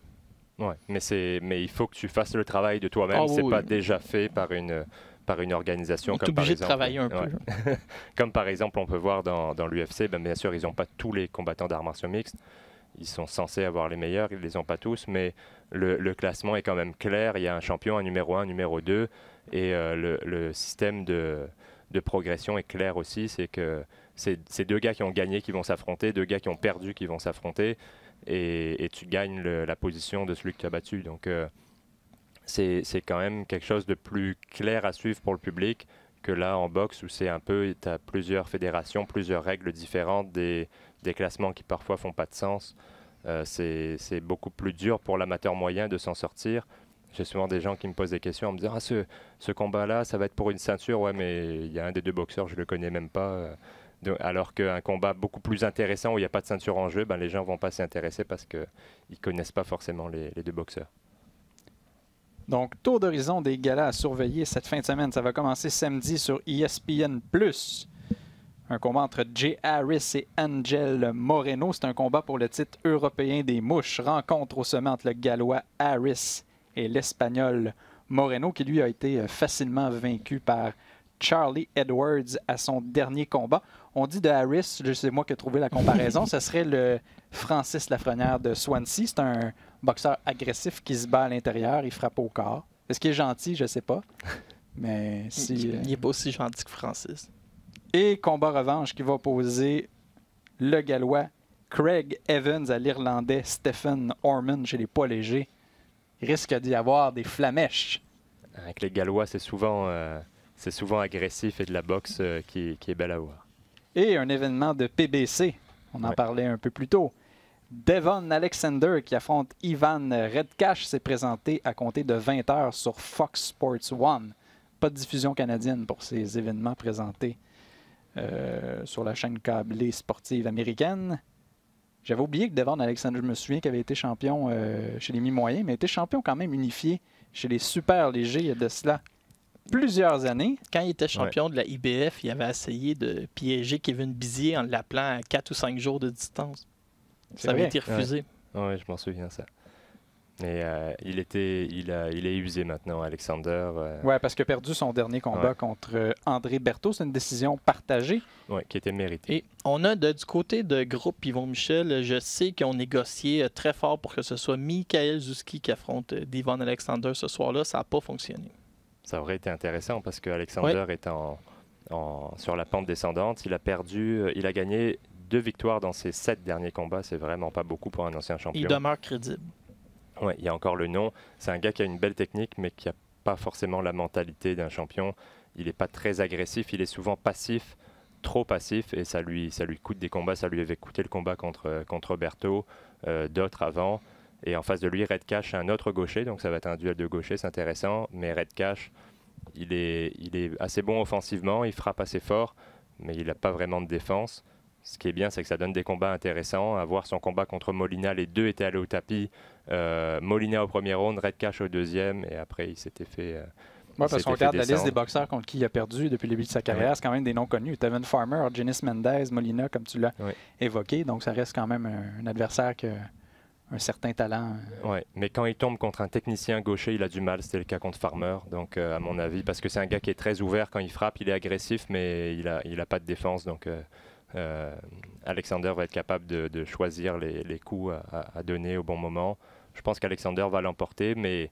Ouais, mais il faut que tu fasses le travail de toi-même. C'est pas déjà fait par une organisation. On est obligé de travailler un peu. Comme par exemple, on peut voir dans l'UFC, ben, bien sûr, ils n'ont pas tous les combattants d'arts martiaux mixtes. Ils sont censés avoir les meilleurs, ils ne les ont pas tous, mais le classement est quand même clair. Il y a un champion, un numéro 1, un numéro 2, et le système de progression est clair aussi. C'est que c'est deux gars qui ont gagné qui vont s'affronter, deux gars qui ont perdu qui vont s'affronter, et tu gagnes la position de celui que tu as battu. Donc c'est quand même quelque chose de plus clair à suivre pour le public que là en boxe où c'est un peu, tu as plusieurs fédérations, plusieurs règles différentes, des classements qui parfois font pas de sens. C'est beaucoup plus dur pour l'amateur moyen de s'en sortir. J'ai souvent des gens qui me posent des questions en me disant « Ah, ce combat-là, ça va être pour une ceinture. Ouais, mais il y a un des deux boxeurs, je le connais même pas. » Alors qu'un combat beaucoup plus intéressant où il n'y a pas de ceinture en jeu, ben, les gens ne vont pas s'y intéresser parce qu'ils ne connaissent pas forcément les deux boxeurs. Donc, tour d'horizon des galas à surveiller cette fin de semaine. Ça va commencer samedi sur ESPN+. Un combat entre Jay Harris et Angel Moreno. C'est un combat pour le titre européen des mouches. Rencontre au sommet entre le Gallois Harris et l'Espagnol Moreno, qui lui a été facilement vaincu par Charlie Edwards à son dernier combat. On dit de Harris, c'est moi qui ai trouvé la comparaison, ce serait le Francis Lafrenière de Swansea. C'est un boxeur agressif qui se bat à l'intérieur, il frappe au corps. Est-ce qu'il est gentil? Je ne sais pas. Mais si, il n'est pas aussi gentil que Francis. Et combat revanche qui va opposer le Gallois Craig Evans à l'Irlandais Stephen Orman chez les poids légers. Il risque d'y avoir des flamèches. Avec les Gallois, c'est souvent agressif et de la boxe qui est belle à voir. Et un événement de PBC, on en parlait un peu plus tôt. Devon Alexander qui affronte Ivan Redcash s'est présenté à compter de 20h sur Fox Sports 1. Pas de diffusion canadienne pour ces événements présentés sur la chaîne câblée sportive américaine. J'avais oublié que Devon Alexander, je me souviens qu'il avait été champion chez les mi-moyens, mais était champion quand même unifié chez les super légers il y a de cela plusieurs années. Quand il était champion de la IBF, il avait essayé de piéger Kevin Bizier en l'appelant à 4 ou 5 jours de distance. Ça avait été refusé. Oui, je m'en souviens ça. Mais il est usé maintenant, Alexander. Oui, parce qu'il a perdu son dernier combat contre André Berthaud. C'est une décision partagée. Oui, qui était méritée. Et on a du côté de groupe Yvon Michel, je sais qu'ils ont négocié très fort pour que ce soit Michael Zouski qui affronte Devon Alexander ce soir-là. Ça n'a pas fonctionné. Ça aurait été intéressant parce qu'Alexander est sur la pente descendante. Il a gagné 2 victoires dans ses 7 derniers combats. C'est vraiment pas beaucoup pour un ancien champion. Il demeure crédible. Oui, il y a encore le nom. C'est un gars qui a une belle technique, mais qui n'a pas forcément la mentalité d'un champion. Il n'est pas très agressif. Il est souvent passif, trop passif, et ça lui coûte des combats. Ça lui avait coûté le combat contre Berthaud, d'autres avant. Et en face de lui, Redcash, un autre gaucher, donc ça va être un duel de gauchers, c'est intéressant. Mais Redcash, il est assez bon offensivement, il frappe assez fort, mais il n'a pas vraiment de défense. Ce qui est bien, c'est que ça donne des combats intéressants. À voir son combat contre Molina, les deux étaient allés au tapis. Molina au premier round, Redcash au deuxième, et après il s'était fait... Oui, parce qu'on regarde la liste des boxeurs contre qui il a perdu depuis le début de sa carrière, c'est quand même des noms connus. Tevin Farmer, Genis Mendez, Molina, comme tu l'as évoqué. Donc ça reste quand même un adversaire qui a un certain talent. Oui, mais quand il tombe contre un technicien gaucher, il a du mal. C'était le cas contre Farmer, donc à mon avis, parce que c'est un gars qui est très ouvert quand il frappe, il est agressif, mais il a pas de défense. Donc Alexander va être capable de choisir les coups à donner au bon moment. Je pense qu'Alexander va l'emporter, mais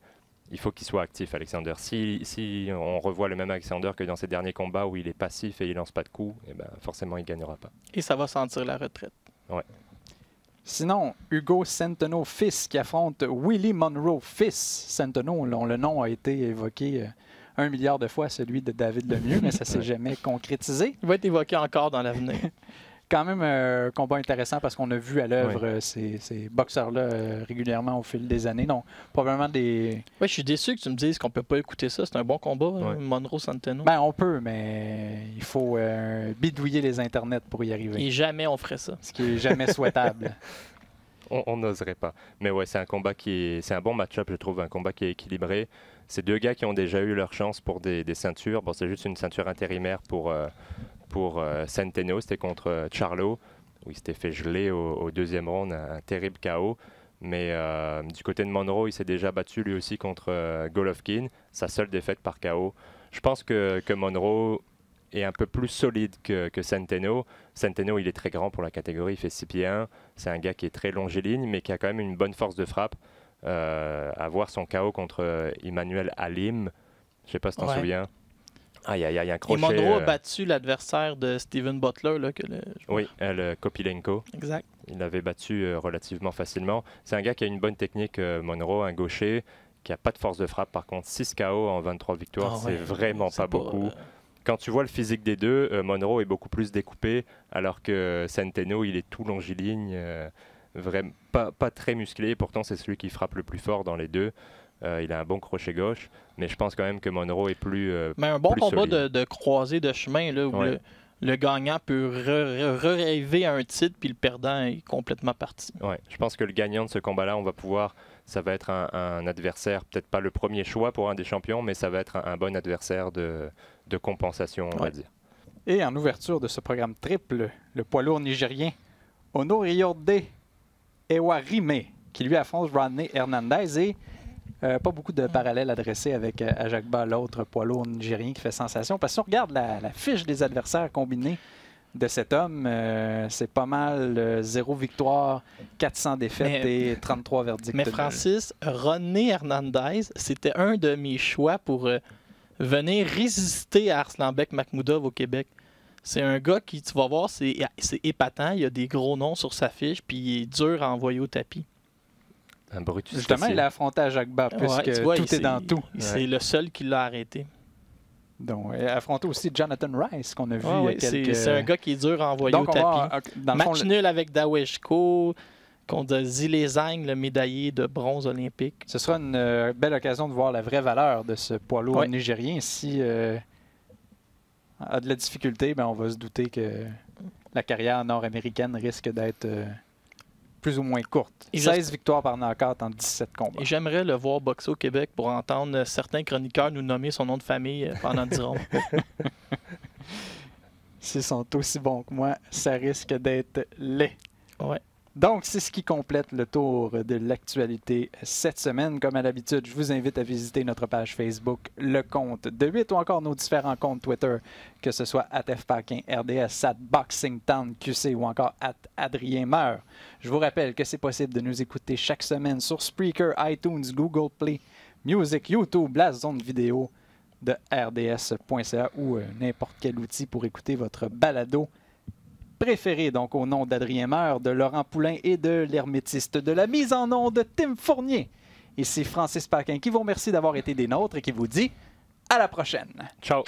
il faut qu'il soit actif, Alexander. Si on revoit le même Alexander que dans ses derniers combats où il est passif et il lance pas de coups, eh ben, forcément il ne gagnera pas. Et ça va sentir la retraite. Ouais. Sinon, Hugo Centeno fils qui affronte Willie Monroe fils. Centeno, le nom a été évoqué 1 milliard de fois, celui de David Lemieux, mais ça ne s'est jamais concrétisé. Il va être évoqué encore dans l'avenir. Quand même un combat intéressant parce qu'on a vu à l'œuvre ces boxeurs-là régulièrement au fil des années. Donc, probablement des... Oui, je suis déçu que tu me dises qu'on ne peut pas écouter ça. C'est un bon combat, Monroe Centeno. Ben, on peut, mais il faut bidouiller les internets pour y arriver. Et jamais on ferait ça. Ce qui n'est jamais souhaitable. On n'oserait pas. Mais ouais, c'est un combat c'est un bon match-up, je trouve, un combat qui est équilibré. C'est deux gars qui ont déjà eu leur chance pour des ceintures. Bon, c'est juste une ceinture intérimaire pour Centeno, c'était contre Charlo, où il s'était fait geler au deuxième round, un terrible KO. Mais du côté de Monroe, il s'est déjà battu lui aussi contre Golovkin, sa seule défaite par KO. Je pense que Monroe est un peu plus solide que Centeno. Centeno, il est très grand pour la catégorie, il fait 6 pieds 1. C'est un gars qui est très longiligne, mais qui a quand même une bonne force de frappe. À voir son KO contre Emmanuel Halim, je ne sais pas si tu t'en souviens. Ah, il y a un crochet. Et Monroe a battu l'adversaire de Steven Butler. Là, oui, Kopilenko. Exact. Il l'avait battu relativement facilement. C'est un gars qui a une bonne technique, Monroe, un gaucher, qui n'a pas de force de frappe. Par contre, 6 KO en 23 victoires, c'est vraiment pas beaucoup. Quand tu vois le physique des deux, Monroe est beaucoup plus découpé, alors que Centeno, il est tout longiligne, vraiment pas très musclé. Pourtant, c'est celui qui frappe le plus fort dans les deux. Il a un bon crochet gauche, mais je pense quand même que Monroe est plus mais un bon plus combat solide. de croisée de chemin, là, où le gagnant peut rêver à un titre, puis le perdant est complètement parti. Ouais, je pense que le gagnant de ce combat-là, ça va être un adversaire, peut-être pas le premier choix pour un des champions, mais ça va être un bon adversaire de compensation, on va dire. Et en ouverture de ce programme triple, le poids lourd nigérien Honoriyode Ewarime, qui lui affronte Rodney Hernandez et pas beaucoup de parallèles à dresser avec Ajagba, l'autre poids lourd nigérien qui fait sensation. Parce que si on regarde la fiche des adversaires combinés de cet homme, c'est pas mal 0 victoire, 400 défaites et 33 verdicts. Mais Francis, Rodney Hernandez, c'était un de mes choix pour venir résister à Arslanbek Makhmoudov au Québec. C'est un gars qui, tu vas voir, c'est épatant. Il a des gros noms sur sa fiche, puis il est dur à envoyer au tapis. Un Brutus. Justement, il a affronté Ajagba, puisque tout est dans tout. C'est le seul qui l'a arrêté. Donc, il a affronté aussi Jonathan Rice, qu'on a vu il y a quelques... C'est un gars qui est dur à envoyer au tapis. Match nul avec Daweshko contre Zilezang, le médaillé de bronze olympique. Ce sera une belle occasion de voir la vraie valeur de ce poids lourd nigérien. Si a de la difficulté, ben on va se douter que la carrière nord-américaine risque d'être plus ou moins courte. 16 victoires par knockout en 17 combats. Et j'aimerais le voir boxer au Québec pour entendre certains chroniqueurs nous nommer son nom de famille pendant 10 rondes. S'ils sont aussi bons que moi, ça risque d'être laid. Ouais. Donc, c'est ce qui complète le tour de l'actualité cette semaine. Comme à l'habitude, je vous invite à visiter notre page Facebook, le compte de 8 ou encore nos différents comptes Twitter, que ce soit @FPaquin, RDS, @BoxingTown, QC ou encore @AdrienMeur. Je vous rappelle que c'est possible de nous écouter chaque semaine sur Spreaker, iTunes, Google Play, Music, YouTube, la zone vidéo de rds.ca ou n'importe quel outil pour écouter votre balado préféré, donc au nom d'Adrien Meur, de Laurent Poulain et de l'hermétiste de la mise en onde de Tim Fournier. Ici Francis Paquin qui vous remercie d'avoir été des nôtres et qui vous dit à la prochaine. Ciao.